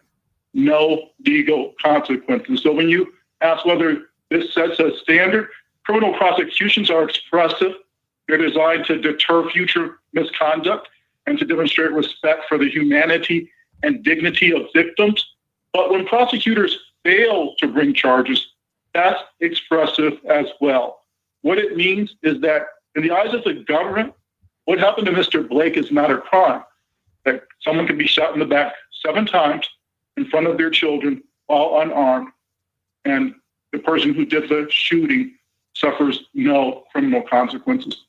no legal consequences. So when you ask whether this sets a standard, criminal prosecutions are expressive. They're designed to deter future misconduct and to demonstrate respect for the humanity and dignity of victims. But when prosecutors fail to bring charges, that's expressive as well. What it means is that in the eyes of the government, what happened to Mr. Blake is not a crime. That someone can be shot in the back 7 times in front of their children while unarmed, and the person who did the shooting suffers no criminal consequences.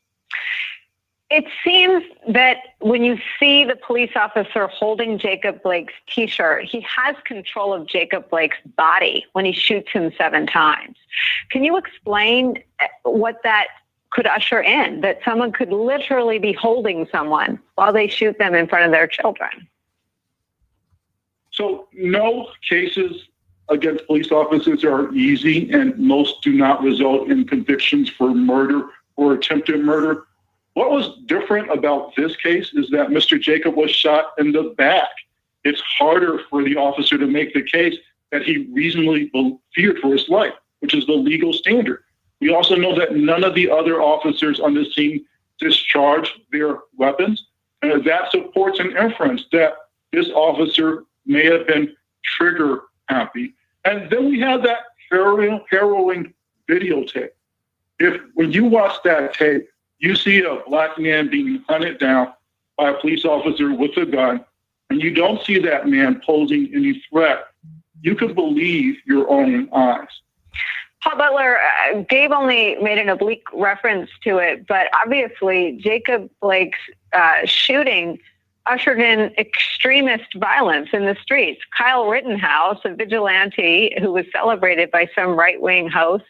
It seems that when you see the police officer holding Jacob Blake's T-shirt, he has control of Jacob Blake's body when he shoots him 7 times. Can you explain what that could usher in, that someone could literally be holding someone while they shoot them in front of their children? So no cases against police officers are easy, and most do not result in convictions for murder or attempted murder. What was different about this case is that Mr. Jacob was shot in the back. It's harder for the officer to make the case that he reasonably feared for his life, which is the legal standard. We also know that none of the other officers on the scene discharged their weapons, and that supports an inference that this officer may have been trigger happy. And then we have that harrowing videotape. When you watch that tape, you see a black man being hunted down by a police officer with a gun, and you don't see that man posing any threat. You could believe your own eyes. Paul Butler, Gabe only made an oblique reference to it, but obviously Jacob Blake's shooting ushered in extremist violence in the streets. Kyle Rittenhouse, a vigilante who was celebrated by some right-wing hosts,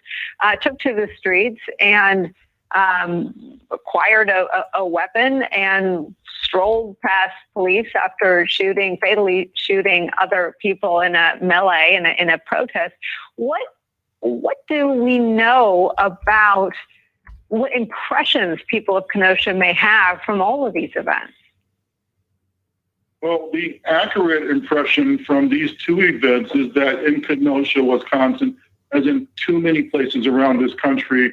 took to the streets and acquired a weapon and strolled past police after fatally shooting other people in a melee, in a protest. What do we know about what impressions people of Kenosha may have from all of these events? Well, the accurate impression from these 2 events is that in Kenosha, Wisconsin, as in too many places around this country,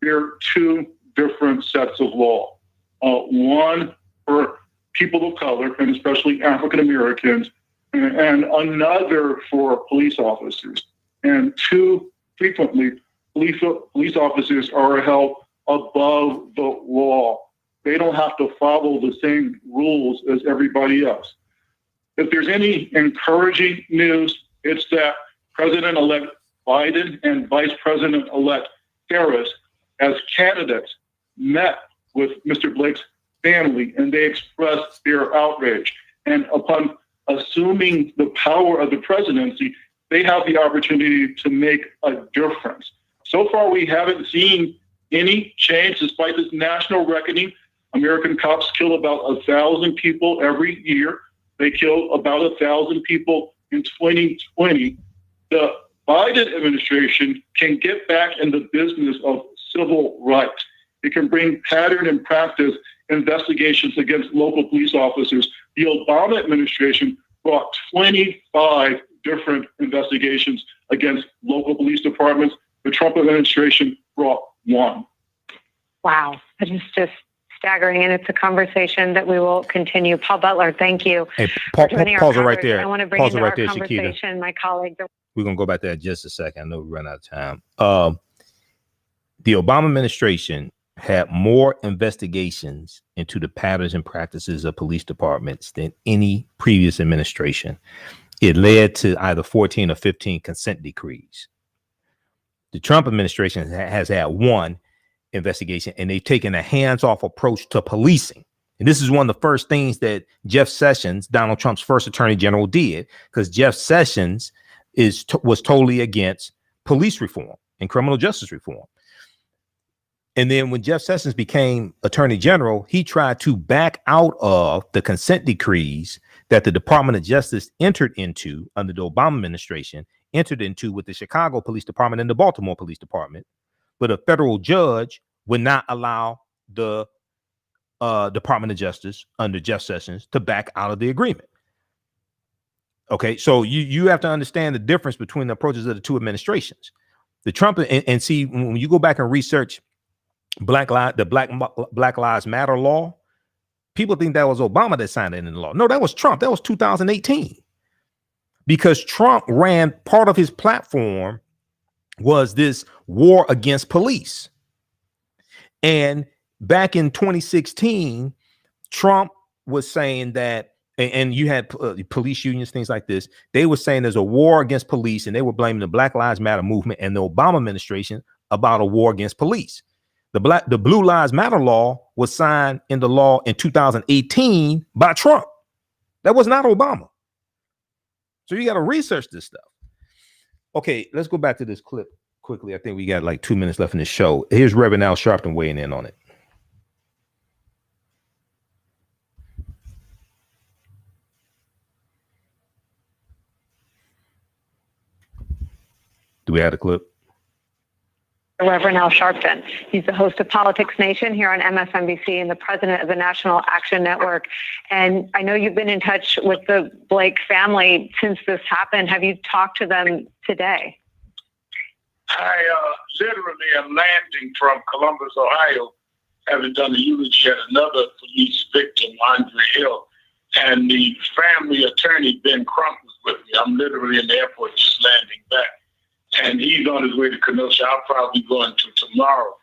there are 2 different sets of law. One for people of color, and especially African Americans, and another for police officers. And too frequently, police officers are held above the law. They don't have to follow the same rules as everybody else. If there's any encouraging news, it's that President-elect Biden and Vice President-elect Harris, as candidates, met with Mr. Blake's family, and they expressed their outrage. And upon assuming the power of the presidency, they have the opportunity to make a difference. So far, we haven't seen any change despite this national reckoning. American cops kill about 1,000 people every year. They killed about 1,000 people in 2020. The Biden administration can get back in the business of civil rights. It can bring pattern and practice investigations against local police officers. The Obama administration brought 25 different investigations against local police departments. The Trump administration brought one. Wow. That is just staggering. And it's a conversation that we will continue. Paul Butler, thank you. Hey, pause it right there. I want to bring pause into it right our there, conversation Shakita. my colleague. We're going to go back there in just a second. I know we run out of time. The Obama administration had more investigations into the patterns and practices of police departments than any previous administration. It led to either 14 or 15 consent decrees. The Trump administration has had one investigation, and they've taken a hands-off approach to policing. And this is one of the first things that Jeff Sessions, Donald Trump's first attorney general, did, because Jeff Sessions was totally against police reform and criminal justice reform. And then when Jeff Sessions became attorney general, he tried to back out of the consent decrees that the Department of Justice entered into under the Obama administration, entered into with the Chicago Police Department and the Baltimore Police Department. But a federal judge would not allow the Department of Justice under Jeff Sessions to back out of the agreement. Okay, so you have to understand the difference between the approaches of the two administrations. The Trump and see, when you go back and research the Black Lives Matter law, people think that was Obama that signed it into law. No, that was Trump. That was 2018. Because Trump ran, part of his platform was this war against police. And back in 2016, Trump was saying that, and you had police unions, things like this. They were saying there's a war against police, and they were blaming the Black Lives Matter movement and the Obama administration about a war against police. The Blue Lives Matter law was signed into law in 2018 by Trump. That was not Obama. So you got to research this stuff. Okay, let's go back to this clip quickly. I think we got like 2 minutes left in the show. Here's Reverend Al Sharpton weighing in on it. Do we have a clip? Reverend Al Sharpton. He's the host of Politics Nation here on MSNBC and the president of the National Action Network. And I know you've been in touch with the Blake family since this happened. Have you talked to them today? I literally am landing from Columbus, Ohio, having done a eulogy at another police victim, Andre Hill, and the family attorney, Ben Crump, was with me. I'm literally in the airport just landing back. And he's on his way to Kenosha. I'll probably be going to tomorrow.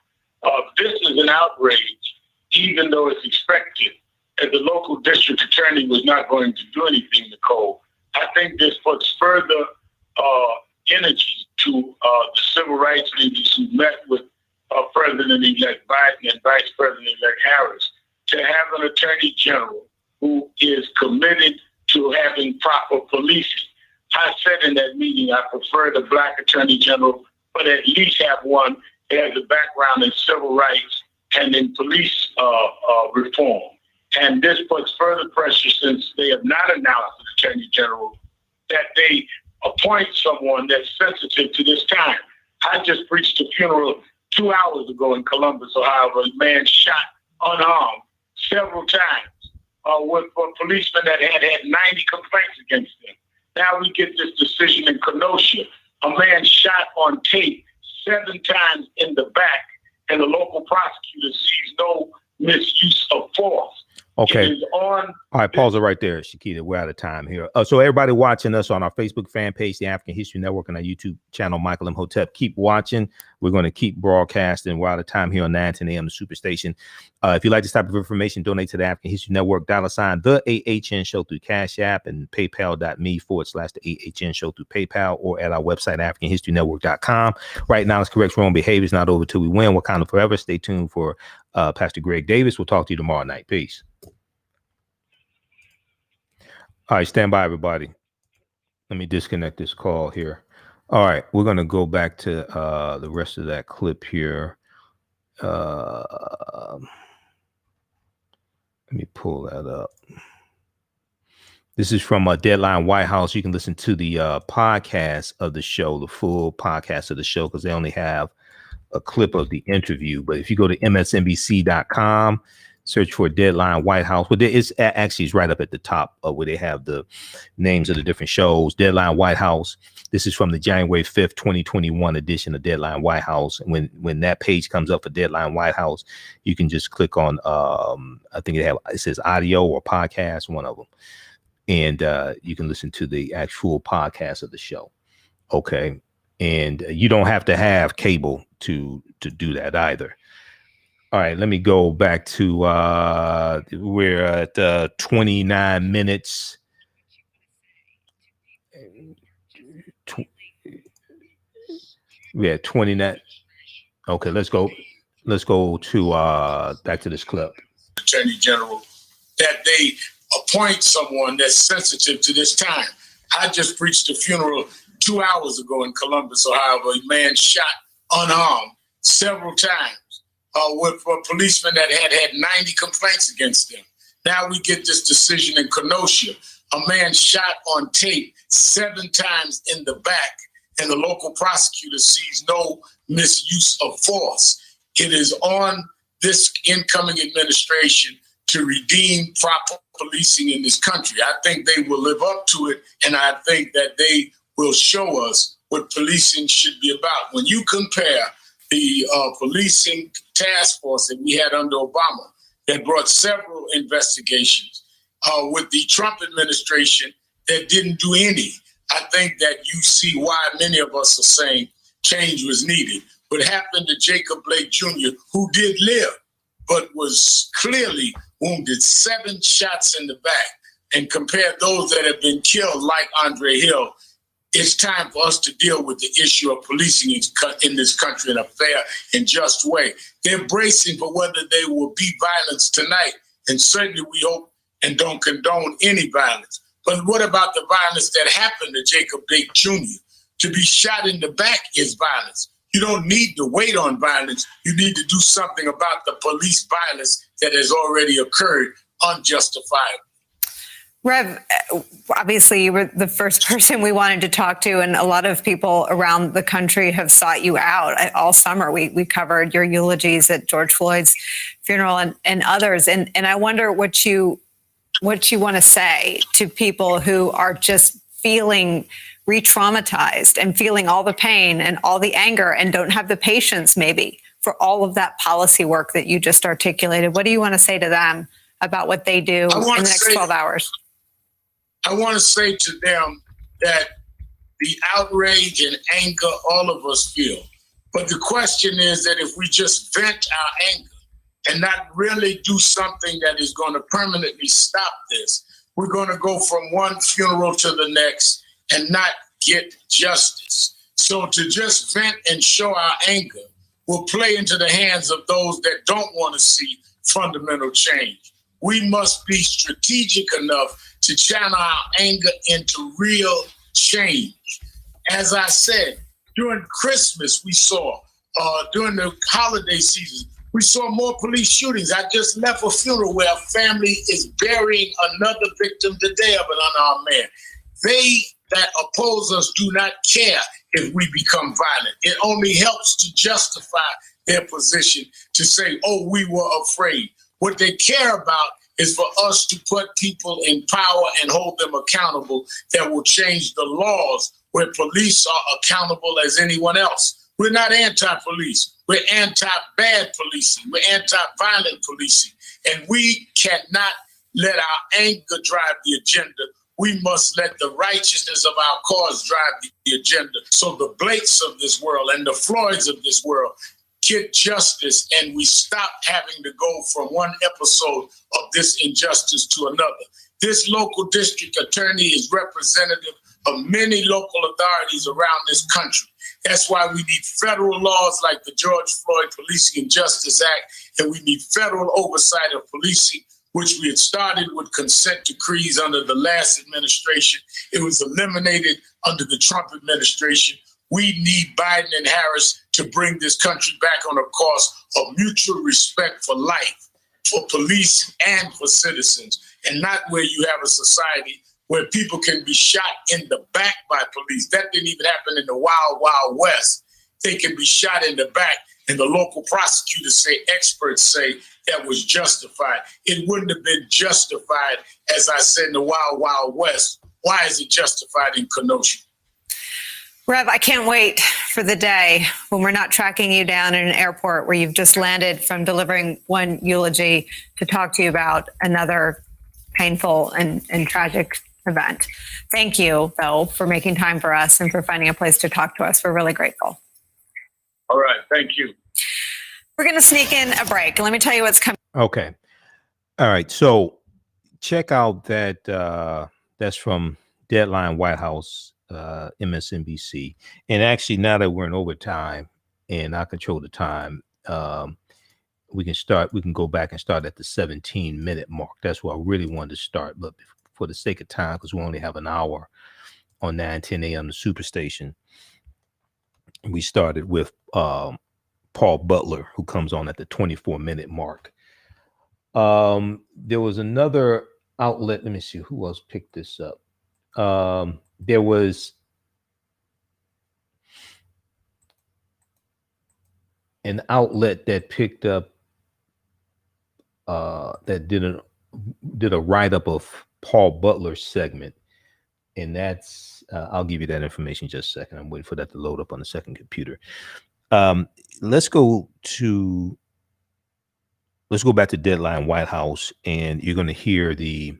This is an outrage, even though it's expected. And the local district attorney was not going to do anything, Nicole. I think this puts further energy to the civil rights leaders who met with President-elect Biden and Vice President-elect Harris to have an attorney general who is committed to having proper policing. I said in that meeting, I prefer the black attorney general, but at least have one that has a background in civil rights and in police reform. And this puts further pressure, since they have not announced an attorney general, that they appoint someone that's sensitive to this time. I just preached a funeral 2 hours ago in Columbus, Ohio, where a man shot unarmed several times with a policeman that had 90 complaints against him. Now we get this decision in Kenosha. A man shot on tape 7 times in the back, and the local prosecutor sees no misuse of force. Okay. It is on. All right, pause it right there, Shakita. We're out of time here. So everybody watching us on our Facebook fan page, the African History Network, and our YouTube channel, Michael Imhotep, keep watching. We're going to keep broadcasting. We're out of time here on 910 AM, the Superstation. If you'd like this type of information, donate to the African History Network, $ the AHN Show through Cash App and paypal.me/the AHN Show through PayPal, or at our website, AfricanHistoryNetwork.com. Right now, it's correct wrong behavior is not over till we win. Wakanda forever. Stay tuned for Pastor Greg Davis. We'll talk to you tomorrow night. Peace. All right, stand by, everybody. Let me disconnect this call here. All right, we're going to go back to the rest of that clip here. Let me pull that up. This is from Deadline White House. You can listen to the podcast of the show, the full podcast of the show, because they only have a clip of the interview. But if you go to msnbc.com, search for Deadline White House. Well, it's actually right up at the top where they have the names of the different shows. Deadline White House. This is from the January 5th, 2021 edition of Deadline White House. And when that page comes up for Deadline White House, you can just click on, I think it says audio or podcast, one of them. And you can listen to the actual podcast of the show. Okay. And you don't have to have cable to do that either. All right, let me go back to we're at 29 minutes. We're at 29. Okay, let's go to back to this clip. Attorney General, that they appoint someone that's sensitive to this time. I just preached a funeral 2 hours ago in Columbus, Ohio, where a man shot unarmed several times. With a policeman that had 90 complaints against him. Now we get this decision in Kenosha. A man shot on tape 7 times in the back, and the local prosecutor sees no misuse of force. It is on this incoming administration to redeem proper policing in this country. I think they will live up to it, and I think that they will show us what policing should be about. When you compare the policing task force that we had under Obama that brought several investigations with the Trump administration that didn't do any, I think that you see why many of us are saying change was needed. What happened to Jacob Blake Jr., who did live, but was clearly wounded, 7 shots in the back, and compare those that have been killed like Andre Hill, it's time for us to deal with the issue of policing in this country in a fair and just way. They're bracing for whether they will be violence tonight, and certainly we hope and don't condone any violence. But what about the violence that happened to Jacob Blake Jr.? To be shot in the back is violence. You don't need to wait on violence. You need to do something about the police violence that has already occurred, unjustifiable. Rev, obviously you were the first person we wanted to talk to, and a lot of people around the country have sought you out all summer. We covered your eulogies at George Floyd's funeral and others. And I wonder what you want to say to people who are just feeling re-traumatized and feeling all the pain and all the anger and don't have the patience maybe for all of that policy work that you just articulated. What do you want to say to them about what they do in the next 12 hours? I want to say to them that the outrage and anger all of us feel. But the question is that if we just vent our anger and not really do something that is going to permanently stop this, we're going to go from one funeral to the next and not get justice. So to just vent and show our anger will play into the hands of those that don't want to see fundamental change. We must be strategic enough to channel our anger into real change. As I said, during Christmas, we saw, during the holiday season, we saw more police shootings. I just left a funeral where a family is burying another victim today of an unarmed man. They that oppose us do not care if we become violent. It only helps to justify their position to say, oh, we were afraid. What they care about is for us to put people in power and hold them accountable that will change the laws where police are accountable as anyone else. We're not anti-police. We're anti-bad policing. We're anti-violent policing. And we cannot let our anger drive the agenda. We must let the righteousness of our cause drive the agenda. So the Blakes of this world and the Floyds of this world get justice, and we stop having to go from one episode of this injustice to another. This local district attorney is representative of many local authorities around this country. That's why we need federal laws like the George Floyd Policing and Justice Act, and we need federal oversight of policing, which we had started with consent decrees under the last administration. It was eliminated under the Trump administration. We need Biden and Harris to bring this country back on a course of mutual respect for life, for police and for citizens, and not where you have a society where people can be shot in the back by police. That didn't even happen in the Wild, Wild West. They can be shot in the back, and the local prosecutors say, experts say, that was justified. It wouldn't have been justified, as I said, in the Wild, Wild West. Why is it justified in Kenosha? Rev, I can't wait for the day when we're not tracking you down in an airport where you've just landed from delivering one eulogy to talk to you about another painful and tragic event. Thank you, though, for making time for us and for finding a place to talk to us. We're really grateful. All right. Thank you. We're going to sneak in a break. Let me tell you what's coming. Okay. All right. So check out that. That's from Deadline White House, MSNBC. And actually, now that we're in overtime and I control the time, we can go back and start at the 17-minute mark. That's where I really wanted to start. But for the sake of time, because we only have an hour on 9:10 a.m. the Superstation, we started with Paul Butler, who comes on at the 24-minute mark. There was another outlet. Let me see who else picked this up. There was an outlet that picked up that did a write-up of Paul Butler's segment, and that's I'll give you that information in just a second. I'm waiting for that to load up on the second computer. Let's go back to Deadline White House, and you're going to hear the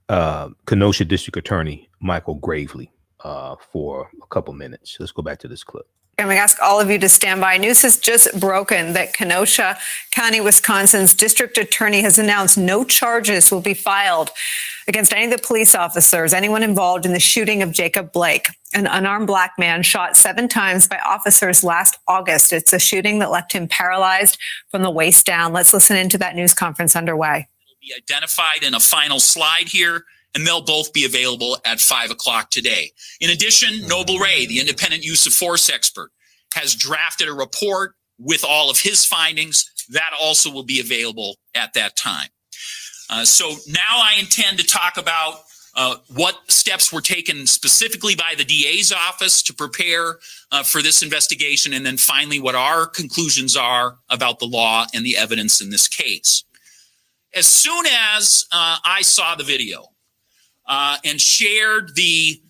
Kenosha District Attorney Michael Gravely for a couple minutes. Let's go back to this clip. And we ask all of you to stand by. News has just broken that Kenosha County, Wisconsin's district attorney has announced no charges will be filed against any of the police officers, anyone involved in the shooting of Jacob Blake, an unarmed black man shot 7 times by officers last August. It's a shooting that left him paralyzed from the waist down. Let's listen into that news conference underway. Will be identified in a final slide here, and they'll both be available at 5 o'clock today. In addition, Noble Ray, the independent use of force expert, has drafted a report with all of his findings. That also will be available at that time. So now I intend to talk about what steps were taken specifically by the DA's office to prepare for this investigation, and then finally what our conclusions are about the law and the evidence in this case. As soon as I saw the video and shared the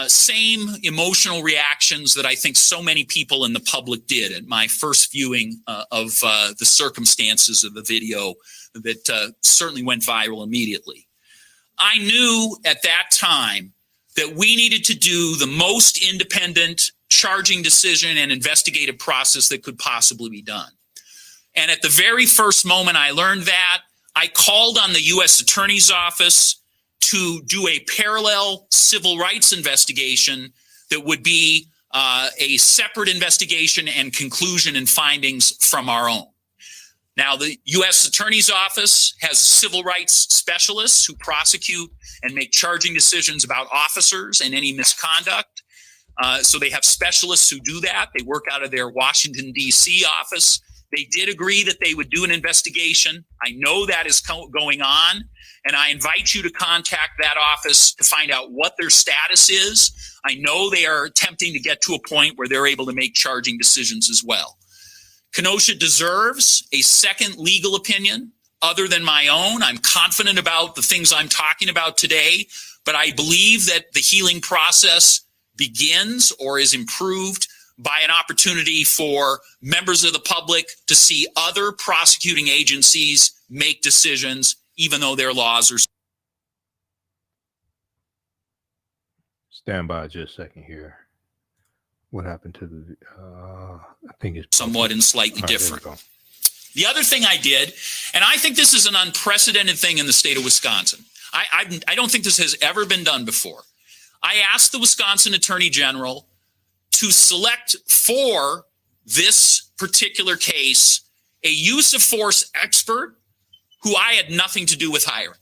same emotional reactions that I think so many people in the public did at my first viewing of the circumstances of the video that certainly went viral immediately, I knew at that time that we needed to do the most independent charging decision and investigative process that could possibly be done. And at the very first moment I learned that, I called on the U.S. Attorney's Office to do a parallel civil rights investigation that would be a separate investigation and conclusion and findings from our own. Now, the U.S. Attorney's Office has civil rights specialists who prosecute and make charging decisions about officers and any misconduct. So they have specialists who do that. They work out of their Washington, D.C. office. They did agree that they would do an investigation. I know that is going on, and I invite you to contact that office to find out what their status is. I know they are attempting to get to a point where they're able to make charging decisions as well. Kenosha deserves a second legal opinion other than my own. I'm confident about the things I'm talking about today, but I believe that the healing process begins or is improved by an opportunity for members of the public to see other prosecuting agencies make decisions, even though their laws are. Stand by just a second here. What happened to the, I think it's somewhat and slightly different. The other thing I did, and I think this is an unprecedented thing in the state of Wisconsin. I don't think this has ever been done before. I asked the Wisconsin Attorney General to select for this particular case a use of force expert who I had nothing to do with hiring.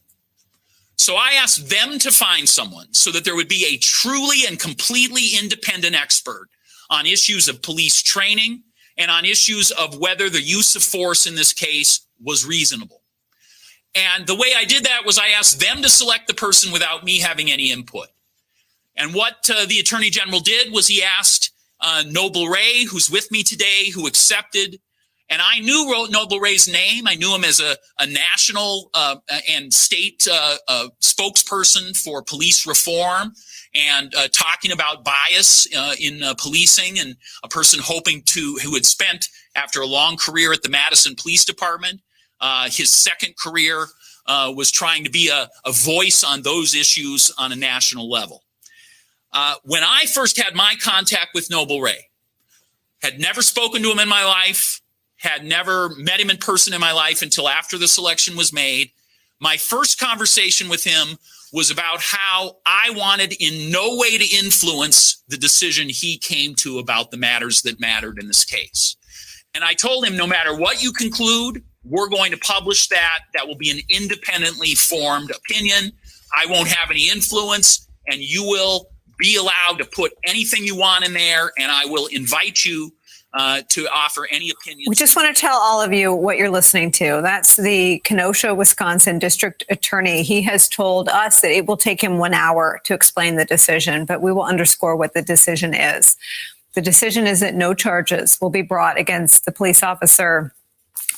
So I asked them to find someone so that there would be a truly and completely independent expert on issues of police training and on issues of whether the use of force in this case was reasonable. And the way I did that was I asked them to select the person without me having any input. And what the Attorney General did was he asked Noble Ray, who's with me today, who accepted. And I knew Noble Ray's name. I knew him as a national and state spokesperson for police reform and talking about bias in policing, and a person who had spent, after a long career at the Madison Police Department, his second career was trying to be a voice on those issues on a national level. When I first had my contact with Noble Ray, had never spoken to him in my life, had never met him in person in my life until after the selection was made. My first conversation with him was about how I wanted in no way to influence the decision he came to about the matters that mattered in this case. And I told him, no matter what you conclude, we're going to publish that. That will be an independently formed opinion. I won't have any influence, and you will be allowed to put anything you want in there, and I will invite you to offer any opinions. We just want to tell all of you what you're listening to. That's the Kenosha, Wisconsin District Attorney. He has told us that it will take him 1 hour to explain the decision, but we will underscore what the decision is. The decision is that no charges will be brought against the police officer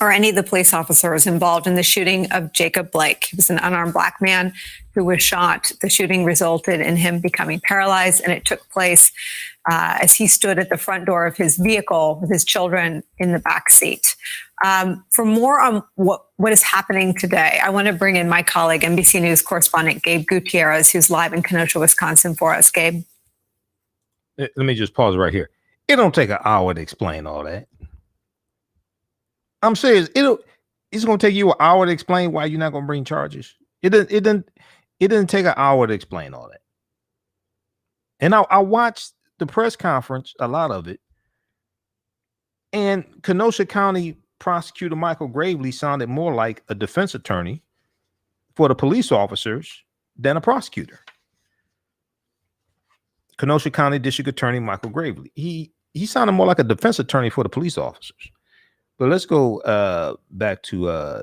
or any of the police officers involved in the shooting of Jacob Blake. He was an unarmed Black man who was shot. The shooting resulted in him becoming paralyzed, and it took place as he stood at the front door of his vehicle with his children in the back seat. For more on what is happening today, I want to bring in my colleague, NBC News correspondent Gabe Gutierrez, who's live in Kenosha, Wisconsin for us. Gabe? Let me just pause right here. It don't take an hour to explain all that. I'm serious. It's going to take you an hour to explain why you're not going to bring charges. It didn't take an hour to explain all that. And I watched the press conference, a lot of it, and Kenosha County Prosecutor Michael Gravely sounded more like a defense attorney for the police officers than a prosecutor. Kenosha County District Attorney Michael Gravely. He sounded more like a defense attorney for the police officers. But let's go back to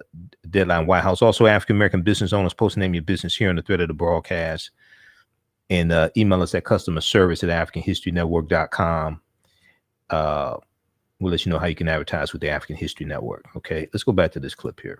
Deadline White House. Also, African-American business owners, post name your business here on the thread of the broadcast. And email us at customerservice@AfricanHistoryNetwork.com. We'll let you know how you can advertise with the African History Network. Okay, let's go back to this clip here.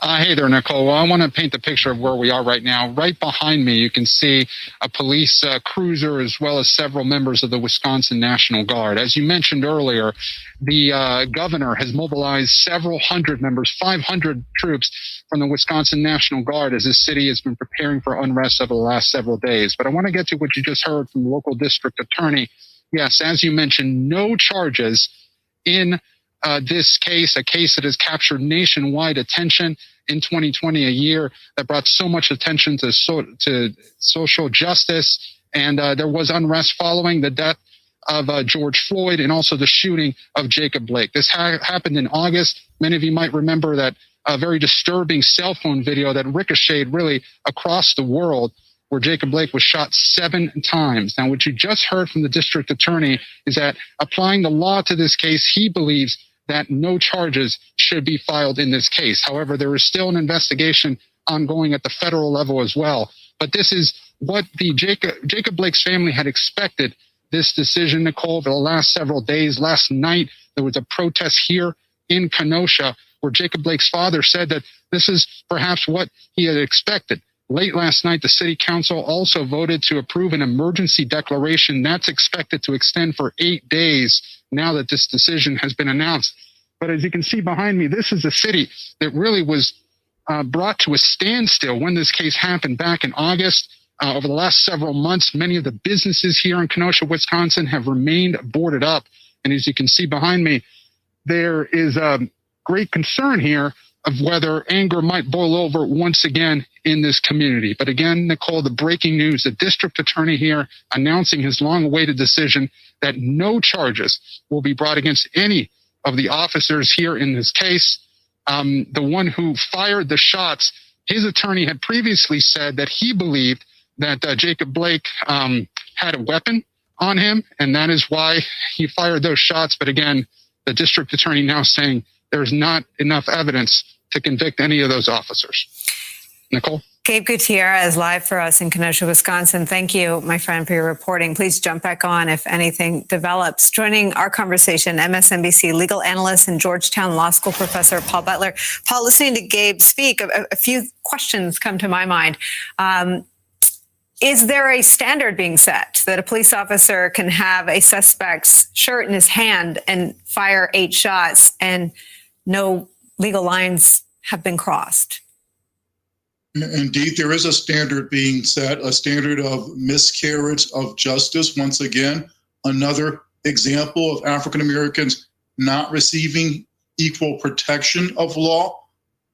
Hey there, Nicole. Well, I want to paint the picture of where we are right now. Right behind me, you can see a police cruiser as well as several members of the Wisconsin National Guard. As you mentioned earlier, the governor has mobilized several hundred members, 500 troops from the Wisconsin National Guard as this city has been preparing for unrest over the last several days. But I want to get to what you just heard from the local district attorney. Yes, as you mentioned, no charges in this case, a case that has captured nationwide attention in 2020, a year that brought so much attention to social justice. And there was unrest following the death of George Floyd and also the shooting of Jacob Blake. This happened in August. Many of you might remember that very disturbing cell phone video that ricocheted really across the world, where Jacob Blake was shot 7 times. Now, what you just heard from the district attorney is that applying the law to this case, he believes that no charges should be filed in this case. However, there is still an investigation ongoing at the federal level as well. But this is what the Jacob Blake's family had expected this decision, Nicole, for the last several days. Last night, there was a protest here in Kenosha where Jacob Blake's father said that this is perhaps what he had expected. Late last night, the city council also voted to approve an emergency declaration that's expected to extend for 8 days now that this decision has been announced. But as you can see behind me, this is a city that really was brought to a standstill when this case happened back in August. Over the last several months, many of the businesses here in Kenosha, Wisconsin have remained boarded up. And as you can see behind me, there is a great concern here of whether anger might boil over once again in this community. But again, Nicole, the breaking news, the district attorney here announcing his long-awaited decision that no charges will be brought against any of the officers here in this case. The one who fired the shots, his attorney had previously said that he believed that Jacob Blake had a weapon on him, and that is why he fired those shots. But again, the district attorney now saying there's not enough evidence to convict any of those officers. Nicole? Gabe Gutierrez live for us in Kenosha, Wisconsin. Thank you, my friend, for your reporting. Please jump back on if anything develops. Joining our conversation, MSNBC legal analyst and Georgetown Law School professor Paul Butler. Paul, listening to Gabe speak, a few questions come to my mind. Is there a standard being set that a police officer can have a suspect's shirt in his hand and fire 8 shots and no legal lines have been crossed? Indeed, there is a standard being set, a standard of miscarriage of justice. Once again, another example of African Americans not receiving equal protection of law.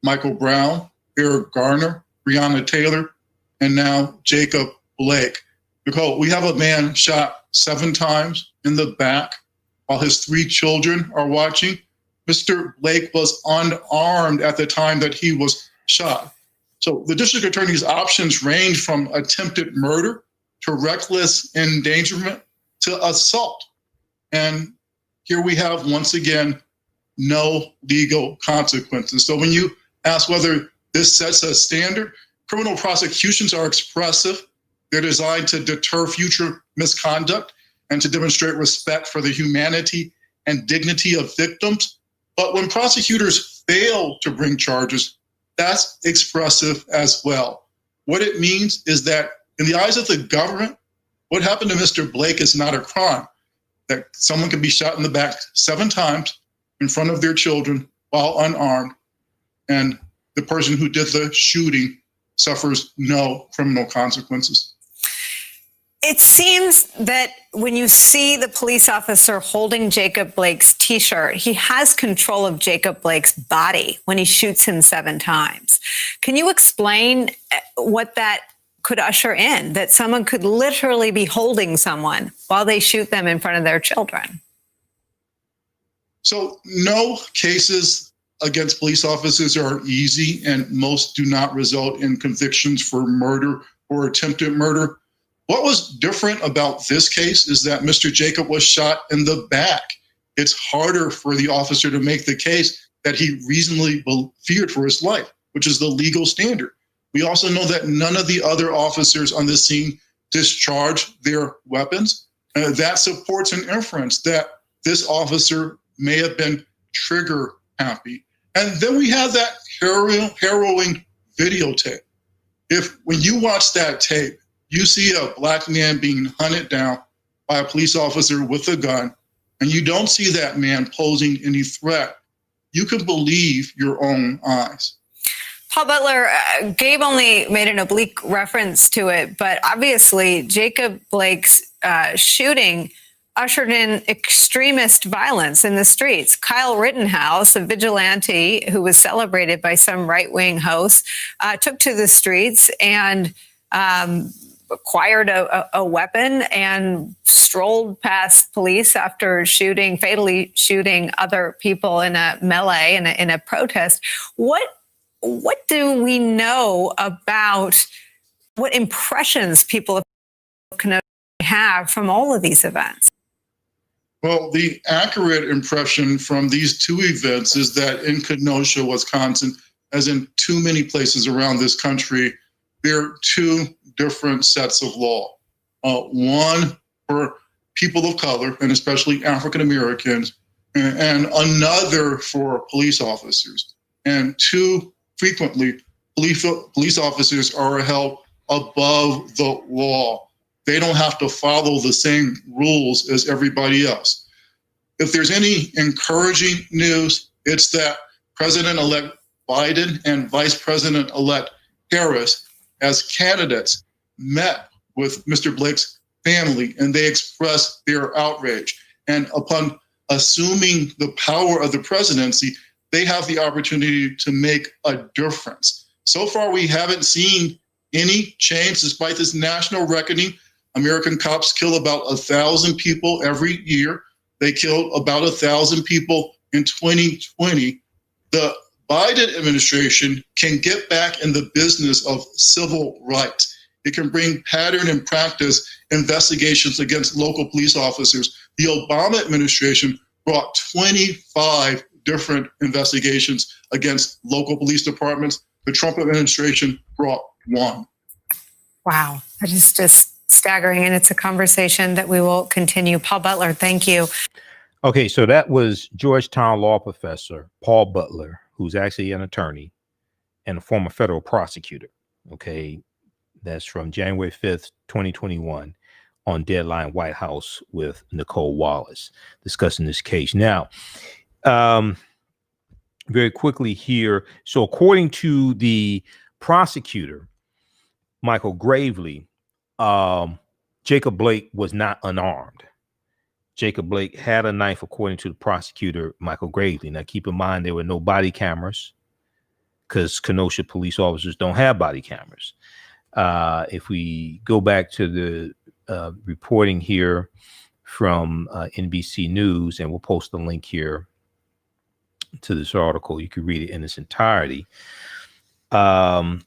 Michael Brown, Eric Garner, Breonna Taylor, and now Jacob Blake. Nicole, we have a man shot 7 times in the back while his 3 children are watching. Mr. Blake was unarmed at the time that he was shot. So the district attorney's options range from attempted murder to reckless endangerment to assault. And here we have, once again, no legal consequences. So when you ask whether this sets a standard, criminal prosecutions are expressive. They're designed to deter future misconduct and to demonstrate respect for the humanity and dignity of victims. But when prosecutors fail to bring charges, that's expressive as well. What it means is that in the eyes of the government, what happened to Mr. Blake is not a crime. That someone can be shot in the back 7 times in front of their children while unarmed, and the person who did the shooting suffers no criminal consequences. It seems that when you see the police officer holding Jacob Blake's T-shirt, he has control of Jacob Blake's body when he shoots him 7 times. Can you explain what that could usher in, that someone could literally be holding someone while they shoot them in front of their children? So no cases against police officers are easy, and most do not result in convictions for murder or attempted murder. What was different about this case is that Mr. Jacob was shot in the back. It's harder for the officer to make the case that he reasonably feared for his life, which is the legal standard. We also know that none of the other officers on the scene discharged their weapons. That supports an inference that this officer may have been trigger happy. And then we have that harrowing videotape. When you watch that tape, you see a black man being hunted down by a police officer with a gun, and you don't see that man posing any threat, you can believe your own eyes. Paul Butler, Gabe only made an oblique reference to it, but obviously Jacob Blake's shooting ushered in extremist violence in the streets. Kyle Rittenhouse, a vigilante who was celebrated by some right-wing hosts, took to the streets and acquired a weapon and strolled past police after fatally shooting other people in a melee, in a protest. What do we know about what impressions people of Kenosha have from all of these events? Well, the accurate impression from these 2 events is that in Kenosha, Wisconsin, as in too many places around this country, there are 2 different sets of law. One for people of color, and especially African Americans, and another for police officers. And 2, frequently, police officers are held above the law. They don't have to follow the same rules as everybody else. If there's any encouraging news, it's that President-elect Biden and Vice President-elect Harris, as candidates, met with Mr. Blake's family, and they expressed their outrage. And upon assuming the power of the presidency, they have the opportunity to make a difference. So far, we haven't seen any change despite this national reckoning. American cops kill about 1,000 people every year. They killed about 1,000 people in 2020. The Biden administration can get back in the business of civil rights. It can bring pattern and practice investigations against local police officers. The Obama administration brought 25 different investigations against local police departments. The Trump administration brought one. Wow, that is just staggering, and it's a conversation that we will continue. Paul Butler, thank you. Okay, so that was Georgetown law professor Paul Butler, who's actually an attorney and a former federal prosecutor. Okay, that's from January 5th, 2021 on Deadline White House with Nicole Wallace discussing this case. Now, very quickly here. So according to the prosecutor, Michael Gravely, Jacob Blake was not unarmed. Jacob Blake had a knife, according to the prosecutor, Michael Gravely. Now, keep in mind, there were no body cameras because Kenosha police officers don't have body cameras. If we go back to the reporting here from NBC News, and we'll post the link here to this article, you can read it in its entirety. It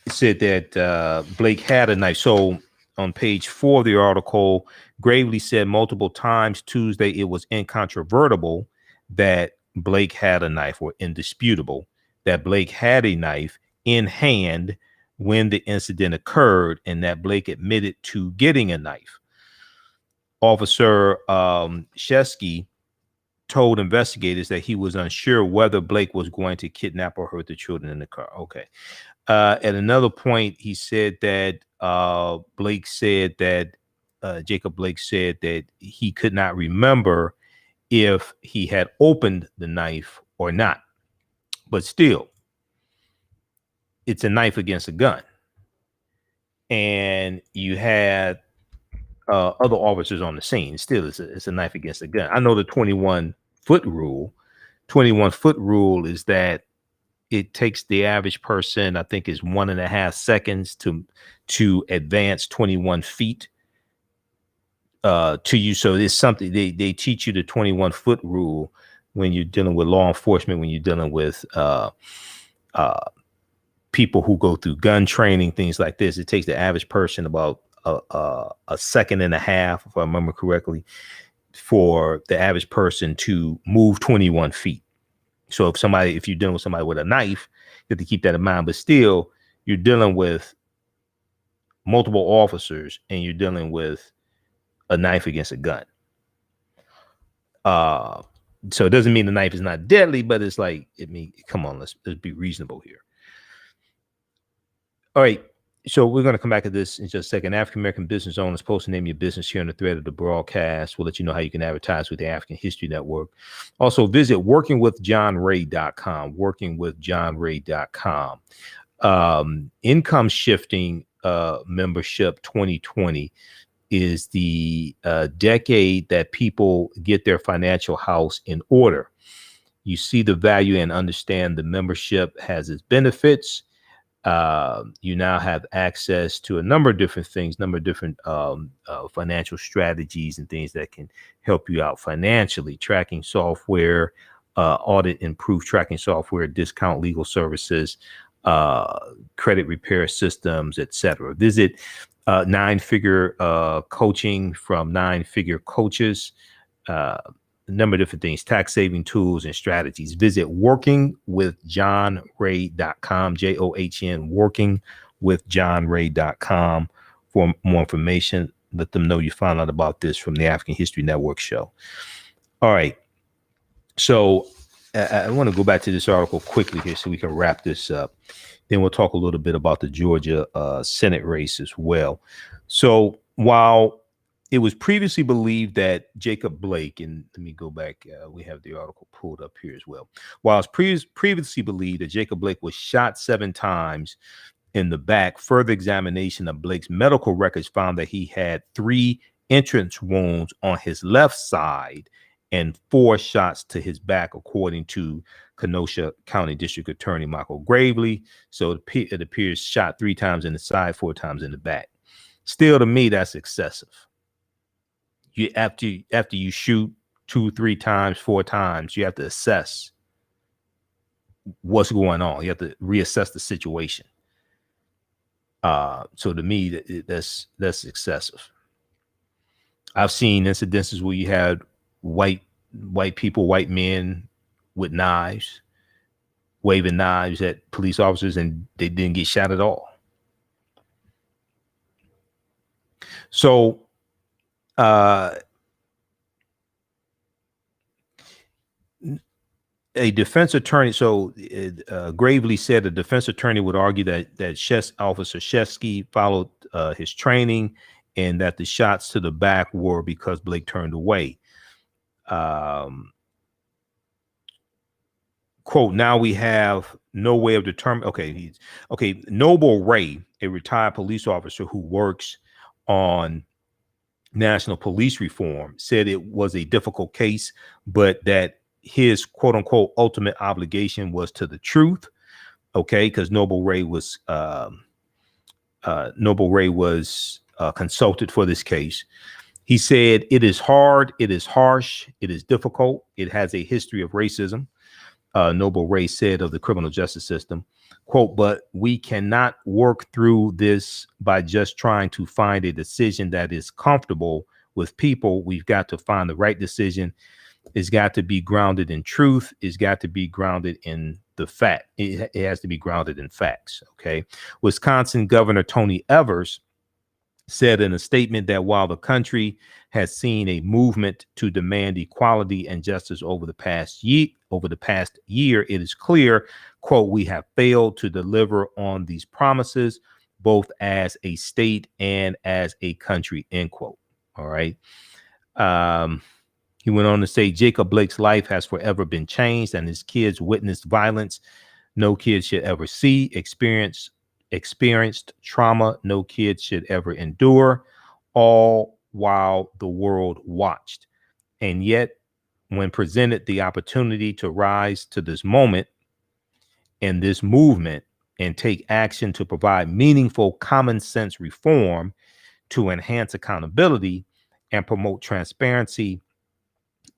said that Blake had a knife. So on page 4 of the article, Gravely said multiple times Tuesday it was incontrovertible that Blake had a knife, or indisputable that Blake had a knife in hand when the incident occurred, and that Blake admitted to getting a knife. Officer Shesky told investigators that he was unsure whether Blake was going to kidnap or hurt the children in the car. Okay. At another point, he said that Jacob Blake said that he could not remember if he had opened the knife or not. But still, it's a knife against a gun. And you had other officers on the scene. Still, it's a knife against a gun. I know the 21-foot rule. 21-foot rule is that it takes the average person, I think, is 1.5 seconds to advance 21 feet to you. So it's something they teach you the 21-foot rule when you're dealing with law enforcement, when you're dealing with people who go through gun training, things like this. It takes the average person about a second and a half, if I remember correctly, for the average person to move 21 feet. So if you're dealing with somebody with a knife, you have to keep that in mind. But still, you're dealing with multiple officers, and you're dealing with a knife against a gun. So it doesn't mean the knife is not deadly, but it's like, come on, let's be reasonable here. All right. So we're going to come back to this in just a second. African-American business owners, post the name of your business here in the thread of the broadcast. We'll let you know how you can advertise with the African History Network. Also, visit workingwithjohnray.com, workingwithjohnray.com. Income Shifting Membership 2020 is the decade that people get their financial house in order. You see the value and understand the membership has its benefits. You now have access to a number of different things, different financial strategies and things that can help you out financially. Tracking software, audit and proof tracking software, discount legal services, credit repair systems, etc. Visit 9-figure coaching from 9-figure coaches. A number of different things, tax saving tools and strategies. Visit workingwithjohnray.com, JOHN, workingwithjohnray.com for more information. Let them know you found out about this from the African History Network show. All right. So I want to go back to this article quickly here so we can wrap this up. Then we'll talk a little bit about the Georgia Senate race as well. So while it was previously believed that Jacob Blake, and let me go back, we have the article pulled up here as well. While it's previously believed that Jacob Blake was shot 7 times in the back, further examination of Blake's medical records found that he had 3 entrance wounds on his left side and 4 shots to his back, according to Kenosha County District Attorney Michael Gravely. So it appears shot 3 times in the side, 4 times in the back. Still, to me, that's excessive. You after you shoot 2, 3 times, 4 times, you have to assess what's going on. You have to reassess the situation. So to me, that's excessive. I've seen incidences where you had white people, white men with knives, waving knives at police officers, and they didn't get shot at all. So a defense attorney, Gravely said a defense attorney would argue that Officer Shesky followed his training and that the shots to the back were because Blake turned away. Quote, now we have no way of determining. Noble Ray, a retired police officer who works on national police reform, said it was a difficult case, but that his quote unquote ultimate obligation was to the truth. Okay, because Noble Ray was consulted for this case. He said, it is hard, it is harsh, it is difficult, it has a history of racism. Noble Ray said of the criminal justice system, quote, but we cannot work through this by just trying to find a decision that is comfortable with people. We've got to find the right decision. It's got to be grounded in truth. It's got to be grounded in the fact. It has to be grounded in facts. Okay. Wisconsin Governor Tony Evers said in a statement that while the country has seen a movement to demand equality and justice over the past year, it is clear, quote, we have failed to deliver on these promises, both as a state and as a country, end quote. All right. He went on to say Jacob Blake's life has forever been changed and his kids witnessed violence no kid should ever see, experienced trauma no kid should ever endure, all while the world watched. And yet, when presented the opportunity to rise to this moment and this movement and take action to provide meaningful common sense reform to enhance accountability and promote transparency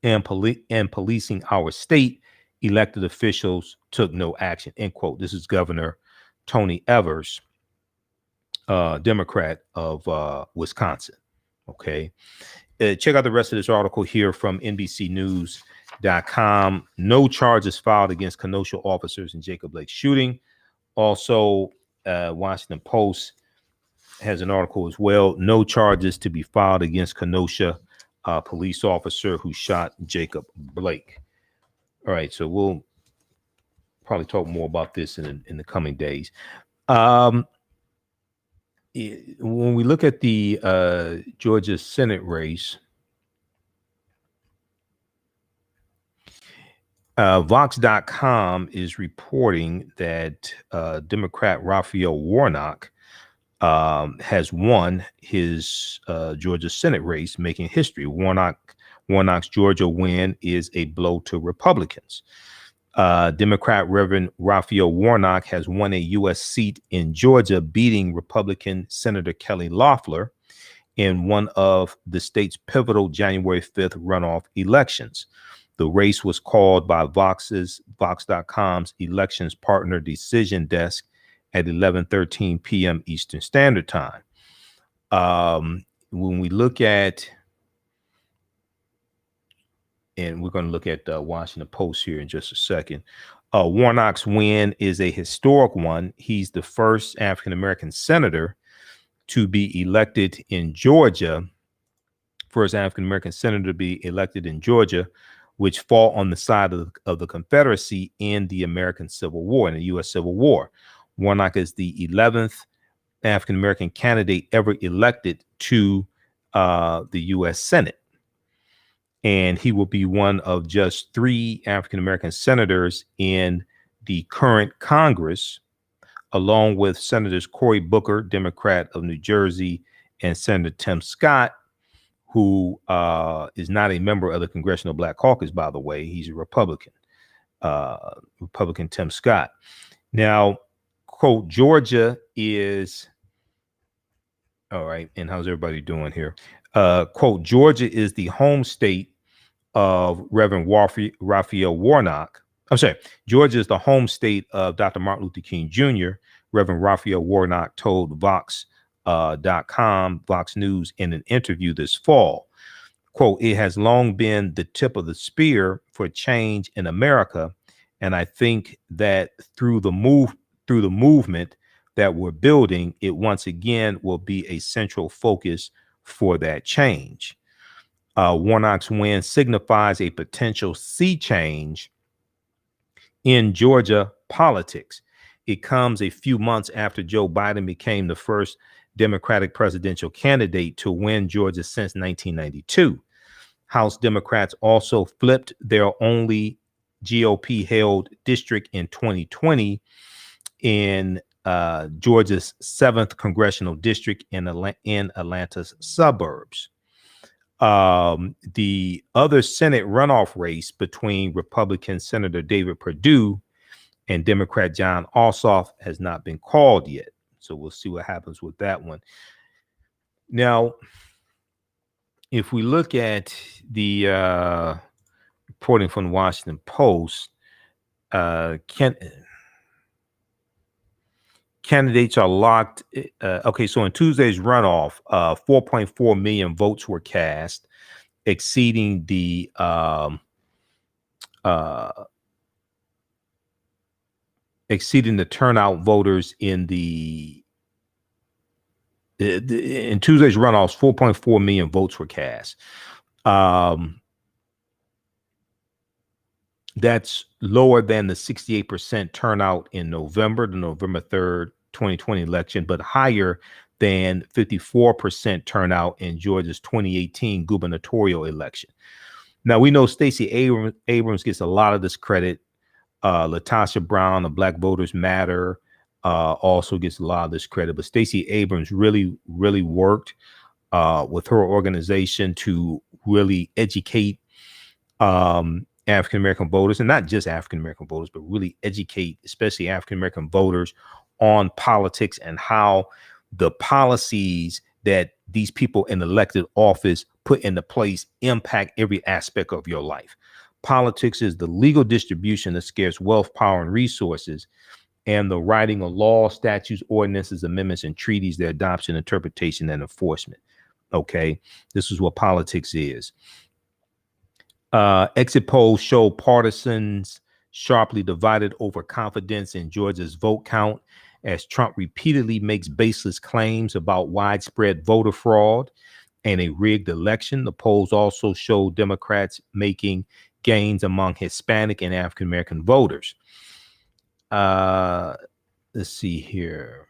and policing our state, elected officials took no action, end quote. This is Governor Tony Evers, Democrat of Wisconsin. Okay. Check out the rest of this article here from NBCnews.com. No charges filed against Kenosha officers in Jacob Blake's shooting. Also, Washington Post has an article as well. No charges to be filed against Kenosha police officer who shot Jacob Blake. All right, so we'll probably talk more about this in the coming days. When we look at the Georgia Senate race, Vox.com is reporting that Democrat Raphael Warnock has won his Georgia Senate race, making history. Warnock's Georgia win is a blow to Republicans. Democrat Reverend Raphael Warnock has won a U.S. seat in Georgia, beating Republican Senator Kelly Loeffler in one of the state's pivotal January 5th runoff elections. The race was called by Vox.com's elections partner decision desk at 11:13 p.m. Eastern Standard Time. When we look at, and we're going to look at the Washington Post here in just a second, Warnock's win is a historic one. He's the first African-American senator to be elected in Georgia, first African-American senator to be elected in Georgia. which fought on the side of the Confederacy in the American Civil War, in the U.S. Civil War. Warnock is the 11th African-American candidate ever elected to the U.S. Senate. And he will be one of just 3 African-American senators in the current Congress, along with Senators Cory Booker, Democrat of New Jersey, and Senator Tim Scott, who is not a member of the Congressional Black Caucus, by the way. He's a Republican, Republican Tim Scott. Now, quote, Georgia is, all right, and how's everybody doing here? Quote, Georgia is the home state of Reverend Raphael Warnock. I'm sorry, Georgia is the home state of Dr. Martin Luther King Jr. Reverend Raphael Warnock told Vox.com, Vox News, in an interview this fall. Quote, it has long been the tip of the spear for change in America. And I think that through the movement that we're building, it once again will be a central focus for that change. Warnock's win signifies a potential sea change in Georgia politics. It comes a few months after Joe Biden became the first Democratic presidential candidate to win Georgia since 1992. House Democrats also flipped their only GOP-held district in 2020 in Georgia's 7th congressional district in Atlanta's suburbs. The other Senate runoff race between Republican Senator David Perdue and Democrat John Ossoff has not been called yet. So we'll see what happens with that one. Now, if we look at the reporting from the Washington Post, candidates are locked. Okay, so in Tuesday's runoff, 4.4 million votes were cast, exceeding the turnout voters in in Tuesday's runoffs. 4.4 million votes were cast. That's lower than the 68% turnout in November, the November 3rd, 2020 election, but higher than 54% turnout in Georgia's 2018 gubernatorial election. Now, we know Stacey Abrams gets a lot of this credit. Latasha Brown of Black Voters Matter also gets a lot of this credit, but Stacey Abrams really worked with her organization to really educate African-American voters, and not just African-American voters, but really educate, especially African-American voters, on politics and how the policies that these people in elected office put into place impact every aspect of your life. Politics is the legal distribution of scarce wealth, power, and resources, and the writing of laws, statutes, ordinances, amendments, and treaties, their adoption, interpretation, and enforcement. Okay, this is what politics is. Exit polls show partisans sharply divided over confidence in Georgia's vote count as Trump repeatedly makes baseless claims about widespread voter fraud and a rigged election. The polls also show Democrats making gains among Hispanic and African-American voters. Let's see here.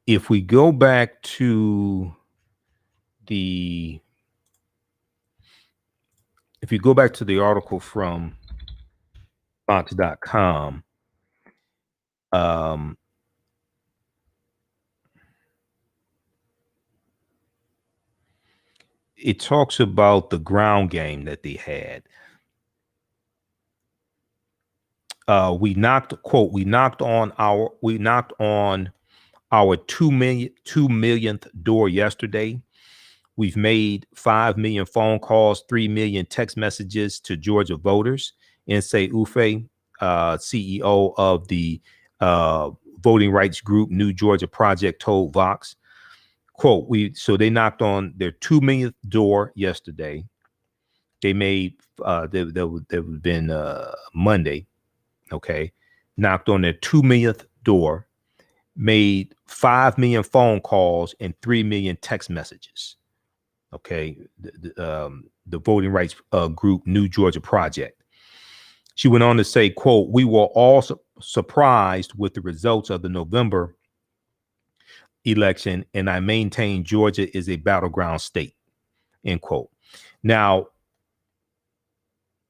If we go back to the article from Vox.com, it talks about the ground game that they had. We knocked on our 2 millionth door yesterday. We've made 5 million phone calls, 3 million text messages to Georgia voters. Nsé Ufé, CEO of the voting rights group New Georgia Project, told Vox, quote, so they knocked on their 2 millionth door yesterday. They made, that would have been Monday, okay, knocked on their 2 millionth door. made 5 million phone calls and 3 million text messages. Okay, the voting rights group New Georgia Project. She went on to say, quote, "We were all surprised with the results of the November election, and I maintain Georgia is a battleground state," end quote. Now,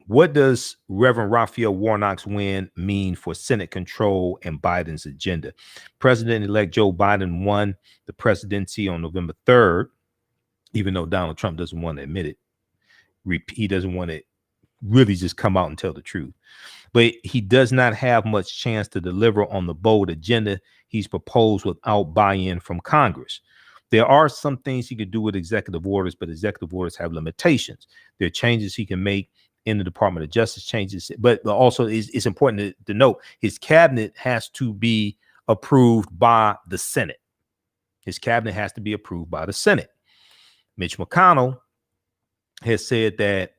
what does Reverend Raphael Warnock's win mean for Senate control and Biden's agenda? President-elect Joe Biden won the presidency on November 3rd, even though Donald Trump doesn't want to admit it. He doesn't want to really just come out and tell the truth. But he does not have much chance to deliver on the bold agenda he's proposed without buy-in from Congress. There are some things he could do with executive orders, but executive orders have limitations. There are changes he can make in the Department of Justice, changes, but also it's important to note his cabinet has to be approved by the Senate. His cabinet has to be approved by the Senate. Mitch McConnell has said that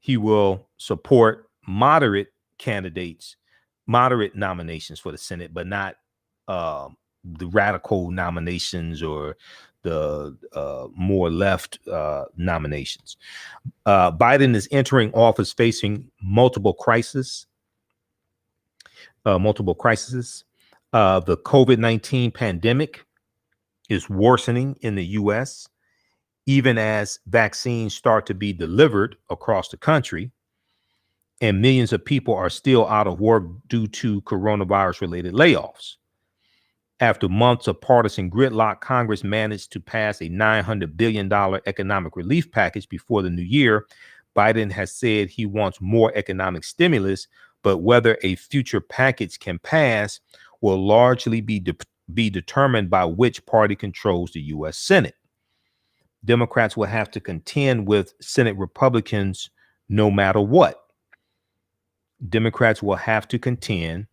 he will support moderate candidates, moderate nominations for the Senate, but not the radical nominations or the more left nominations. Biden is entering office facing multiple crises. The COVID-19 pandemic is worsening in the U.S., even as vaccines start to be delivered across the country, and millions of people are still out of work due to coronavirus-related layoffs. After months of partisan gridlock, Congress managed to pass a $900 billion economic relief package before the new year. Biden has said he wants more economic stimulus, but whether a future package can pass will largely be determined by which party controls the U.S. Senate. Democrats will have to contend with Senate Republicans no matter what. Democrats will have to contend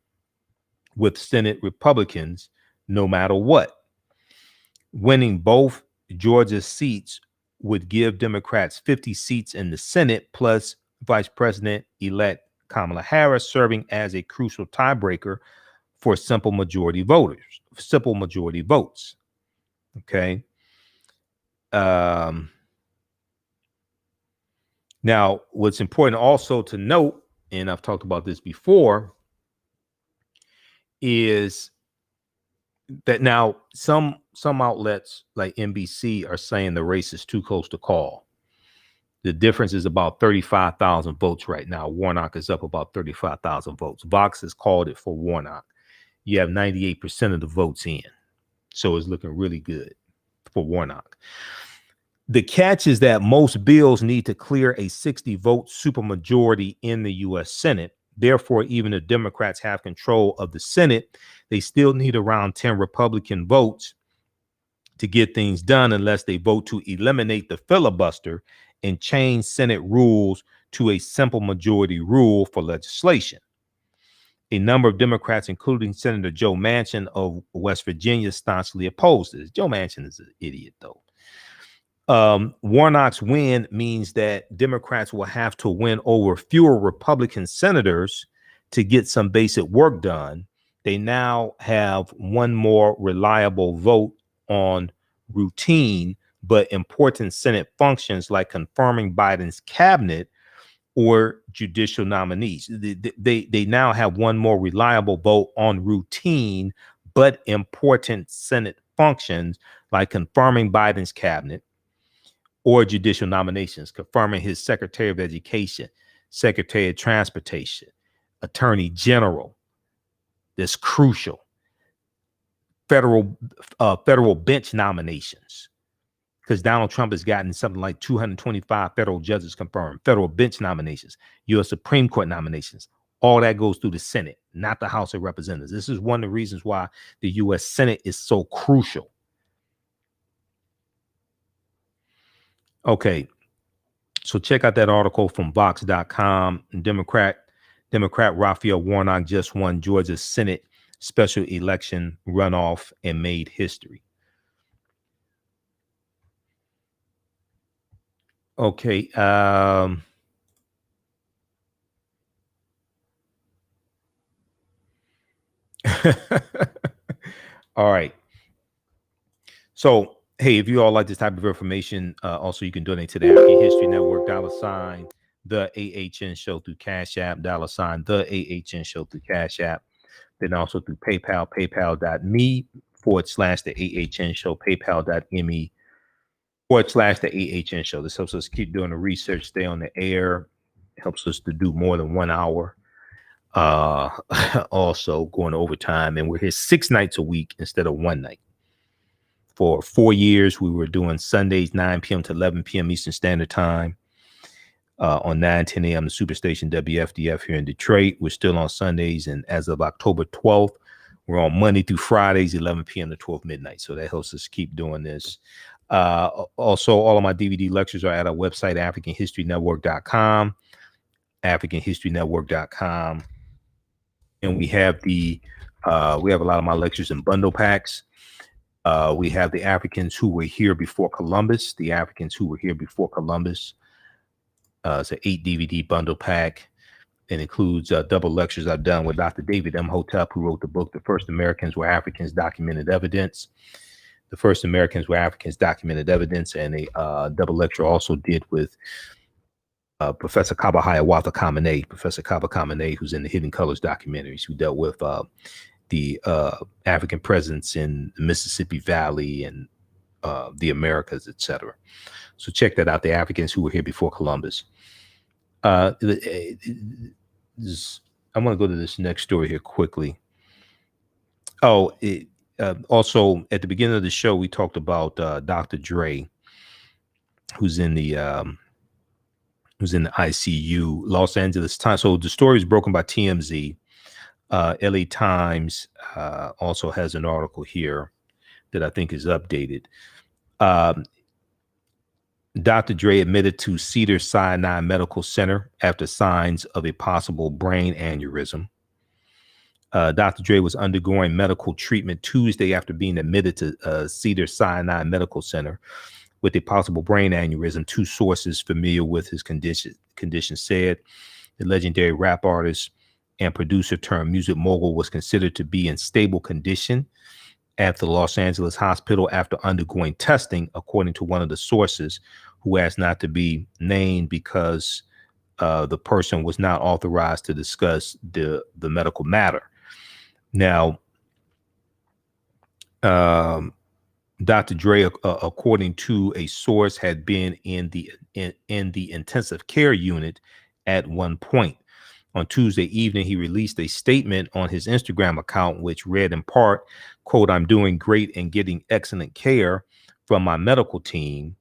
with Senate Republicans no matter what. Winning both Georgia seats would give Democrats 50 seats in the Senate, plus Vice President-elect Kamala Harris serving as a crucial tiebreaker for simple majority votes. Okay. Now, what's important also to note, and I've talked about this before, is that now some outlets like NBC are saying the race is too close to call. The difference is about 35,000 votes right now. Warnock is up about 35,000 votes. Vox has called it for Warnock. You have 98% of the votes in. So it's looking really good for Warnock. The catch is that most bills need to clear a 60-vote supermajority in the U.S. Senate. Therefore, even if Democrats have control of the Senate, they still need around 10 Republican votes to get things done unless they vote to eliminate the filibuster and change Senate rules to a simple majority rule for legislation. A number of Democrats, including Senator Joe Manchin of West Virginia, staunchly oppose this. Joe Manchin is an idiot, though. Warnock's win means that Democrats will have to win over fewer Republican senators to get some basic work done. They now have one more reliable vote on routine but important Senate functions like confirming Biden's cabinet or judicial nominees. They now have one more reliable vote on routine but important Senate functions like confirming Biden's cabinet or judicial nominations, confirming his Secretary of Education, Secretary of Transportation, Attorney General. That's crucial. Federal bench nominations, because Donald Trump has gotten something like 225 federal judges confirmed, federal bench nominations, U.S. Supreme Court nominations. All that goes through the Senate, not the House of Representatives. This is one of the reasons why the U.S. Senate is so crucial. Okay, so check out that article from Vox.com. Democrat Raphael Warnock just won Georgia's Senate special election runoff and made history. Okay. All right. So, hey, if you all like this type of information, also you can donate to the African History Network, $ the AHN Show through Cash App, $ the AHN Show through Cash App. Then also through PayPal, paypal.me/the AHN Show, paypal.me/the AHN Show. This helps us keep doing the research, stay on the air, helps us to do more than 1 hour. Also going overtime, and we're here 6 nights a week instead of 1 night. For 4 years, we were doing Sundays, 9 p.m. to 11 p.m. Eastern Standard Time on 9:10 a.m. the Superstation WFDF here in Detroit. We're still on Sundays, and as of October 12th, we're on Monday through Fridays, 11 p.m. to 12 midnight. So that helps us keep doing this. Also, all of my DVD lectures are at our website, AfricanHistoryNetwork.com, AfricanHistoryNetwork.com. And we have we have a lot of my lectures in bundle packs. We have the Africans who were here before Columbus. The Africans who were here before Columbus. It's an 8 DVD bundle pack. It includes double lectures I've done with Dr. David Imhotep, who wrote the book, The First Americans Were Africans, Documented Evidence. The First Americans Were Africans, Documented Evidence. And a double lecture also did with Professor Kaba Hiawatha Kamene, Professor Kaba Kamene, who's in the Hidden Colors documentaries, who dealt with the African presence in the Mississippi Valley and the Americas, etc. So check that out, the Africans who were here before Columbus. I want to go to this next story here quickly. Oh, also at the beginning of the show, we talked about Dr. Dre, who's in the ICU, Los Angeles Times. So the story is broken by TMZ. LA Times also has an article here that I think is updated. Dr. Dre admitted to Cedars-Sinai Medical Center after signs of a possible brain aneurysm. Dr. Dre was undergoing medical treatment Tuesday after being admitted to Cedars-Sinai Medical Center with a possible brain aneurysm. Two sources familiar with his condition said the legendary rap artist and producer turned music mogul was considered to be in stable condition at the Los Angeles hospital after undergoing testing, according to one of the sources, who asked not to be named because the person was not authorized to discuss the medical matter. Now, Dr. Dre, according to a source, had been in the intensive care unit at one point. On Tuesday evening, he released a statement on his Instagram account, which read in part, quote, "I'm doing great and getting excellent care from my medical team.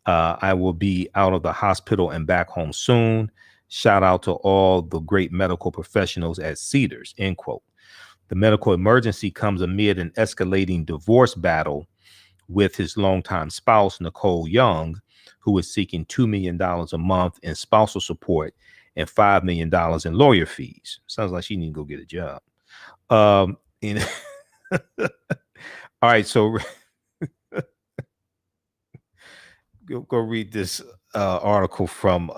I will be out of the hospital and back home soon. Shout out to all the great medical professionals at Cedars," end quote. The medical emergency comes amid an escalating divorce battle with his longtime spouse, Nicole Young, who is seeking $2 million a month in spousal support and $5 million in lawyer fees. Sounds like she need to go get a job. All right, so go read this article from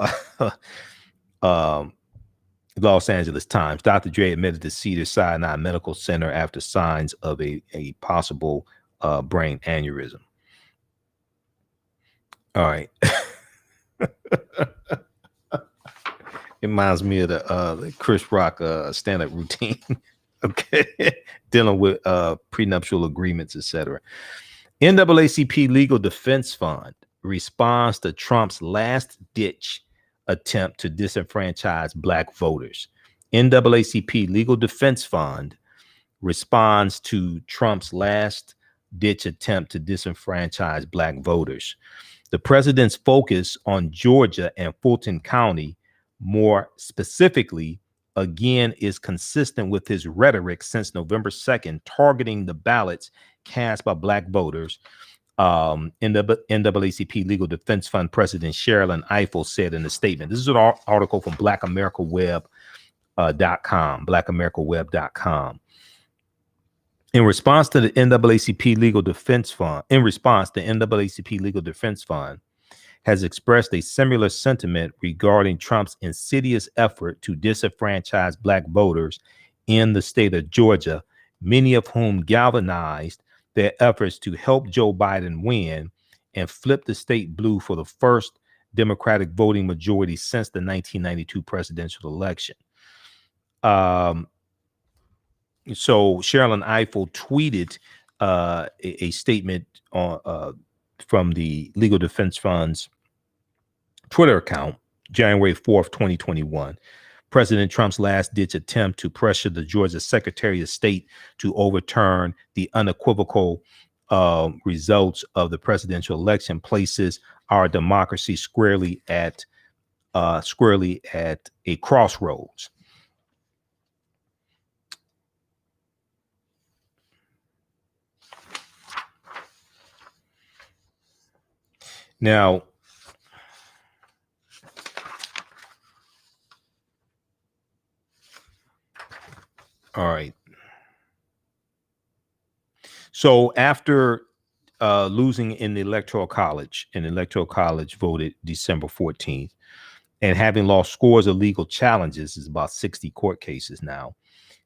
Los Angeles Times. Dr. Dre admitted to Cedars-Sinai Medical Center after signs of a possible brain aneurysm. All right. It reminds me of the Chris Rock stand-up routine. Okay, dealing with prenuptial agreements, etc. NAACP Legal Defense Fund responds to Trump's last-ditch attempt to disenfranchise Black voters. NAACP Legal Defense Fund responds to Trump's last-ditch attempt to disenfranchise Black voters. The president's focus on Georgia and Fulton County, more specifically, again, is consistent with his rhetoric since November 2nd, targeting the ballots cast by Black voters. NAACP Legal Defense Fund President Sherilyn Ifill said in a statement. This is an article from blackamericaweb.com, blackamericaweb.com. In response to the NAACP Legal Defense Fund, NAACP Legal Defense Fund has expressed a similar sentiment regarding Trump's insidious effort to disenfranchise Black voters in the state of Georgia many of whom galvanized their efforts to help Joe Biden win and flip the state blue for the first Democratic voting majority since the 1992 presidential election. So Sherilyn Ifill tweeted a statement from the Legal Defense Fund's Twitter account, January 4th, 2021. President Trump's last-ditch attempt to pressure the Georgia Secretary of State to overturn the unequivocal results of the presidential election places our democracy squarely at a crossroads. Now, all right. So after losing in the Electoral College, voted December 14th, and having lost scores of legal challenges, is about 60 court cases now,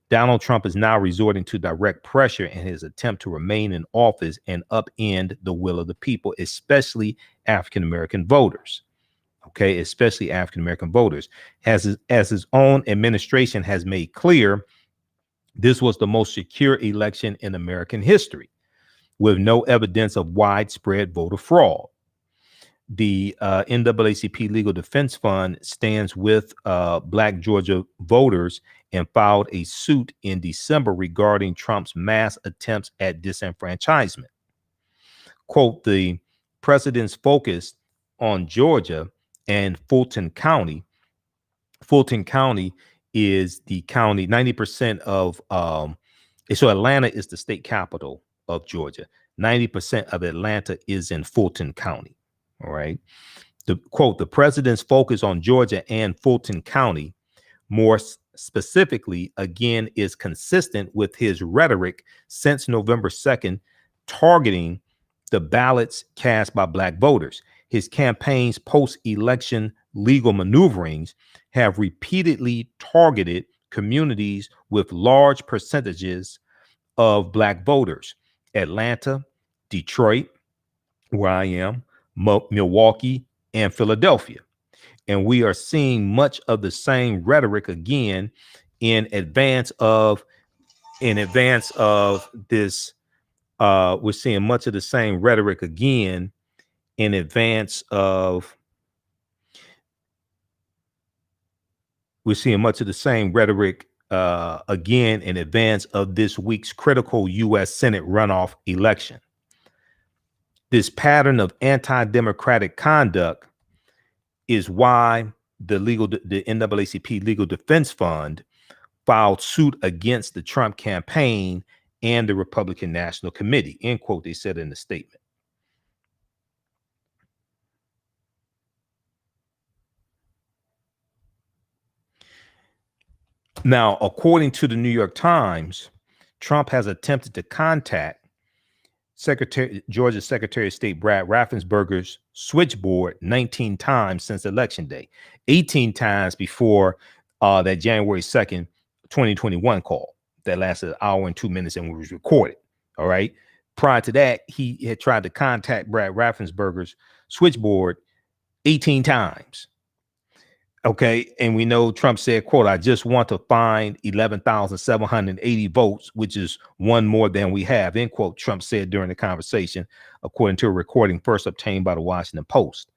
Donald Trump is now resorting to direct pressure in his attempt to remain in office and upend the will of the people, especially African-American voters. Okay, especially African-American voters. As his own administration has made clear, this was the most secure election in American history, with no evidence of widespread voter fraud. The NAACP Legal Defense Fund stands with Black Georgia voters and filed a suit in December regarding Trump's mass attempts at disenfranchisement. Quote, the president's focus on Georgia and Fulton County. Fulton County is the county, 90% of, so Atlanta is the state capital of Georgia. 90% of Atlanta is in Fulton County. All right. The quote, the president's focus on Georgia and Fulton County, more specifically, again, is consistent with his rhetoric since November 2nd, targeting the ballots cast by Black voters. His campaign's post-election legal maneuverings have repeatedly targeted communities with large percentages of Black voters: Atlanta, Detroit, where I am, Milwaukee, and Philadelphia. And we are seeing much of the same rhetoric again in advance of this. We're seeing much of the same rhetoric again in advance of. We're seeing much of the same rhetoric again in advance of this week's critical U.S. Senate runoff election. This pattern of anti-democratic conduct is why the NAACP Legal Defense Fund filed suit against the Trump campaign and the Republican National Committee, end quote, they said in the statement. Now, according to the New York Times, Trump has attempted to contact Georgia Secretary of State Brad Raffensperger's switchboard 19 times since Election Day, 18 times before that January 2nd, 2021 call that lasted an hour and 2 minutes and was recorded. All right. Prior to that, he had tried to contact Brad Raffensperger's switchboard 18 times. Okay. And we know Trump said, quote, I just want to find 11,780 votes, which is one more than we have, end quote, Trump said during the conversation, according to a recording first obtained by the Washington Post.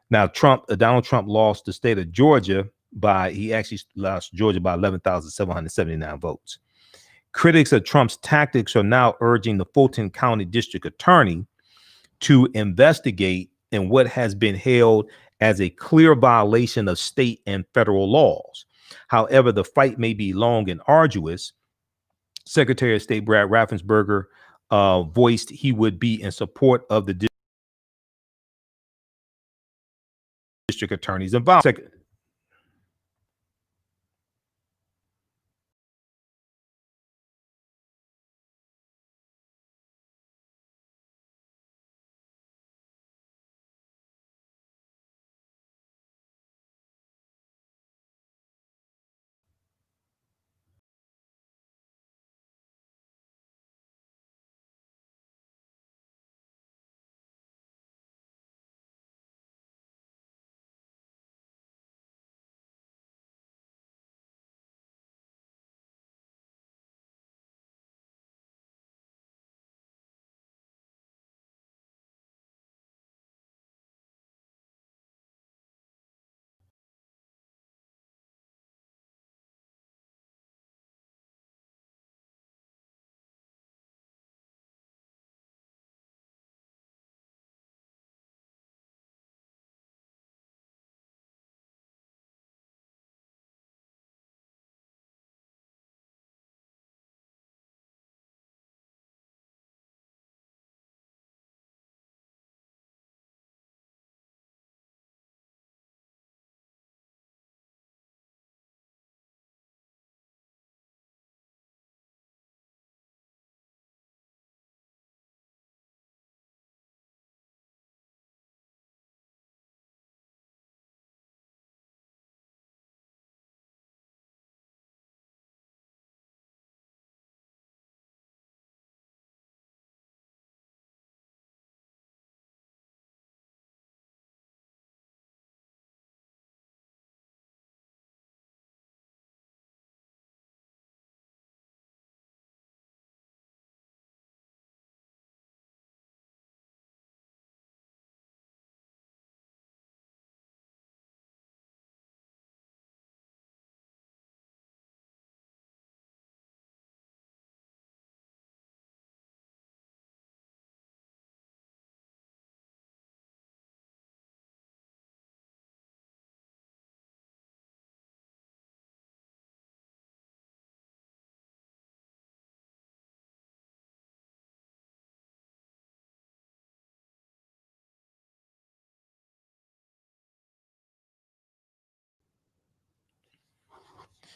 Now, Donald Trump lost the state of Georgia he actually lost Georgia by 11,779 votes. Critics of Trump's tactics are now urging the Fulton County District Attorney to investigate in what has been hailed as a clear violation of state and federal laws. However, the fight may be long and arduous. Secretary of State Brad Raffensperger voiced he would be in support of the district attorneys involved.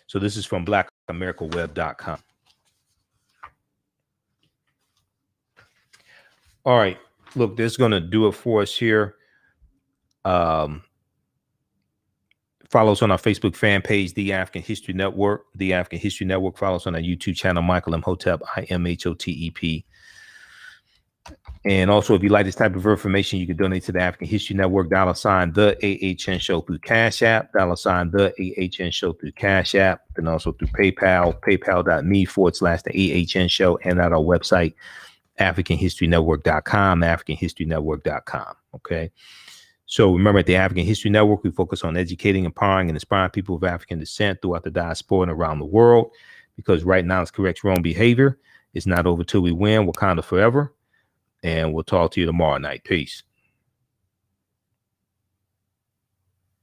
So this is from blackamericaweb.com. All right, look, this is going to do it for us here. Follow us on our Facebook fan page, The African History Network. The African History Network. Follow us on our YouTube channel, Michael Imhotep, IMHOTEP. And also, if you like this type of information, you can donate to the African History Network, $ the AHN Show through Cash App, $ the AHN Show through Cash App, and also through PayPal, paypal.me/the AHN Show, and at our website, AfricanHistoryNetwork.com, AfricanHistoryNetwork.com. Okay. So remember, at the African History Network, we focus on educating, empowering, and inspiring people of African descent throughout the diaspora and around the world, because right now it's correct wrong behavior. It's not over till we win. Wakanda forever. And we'll talk to you tomorrow night. Peace.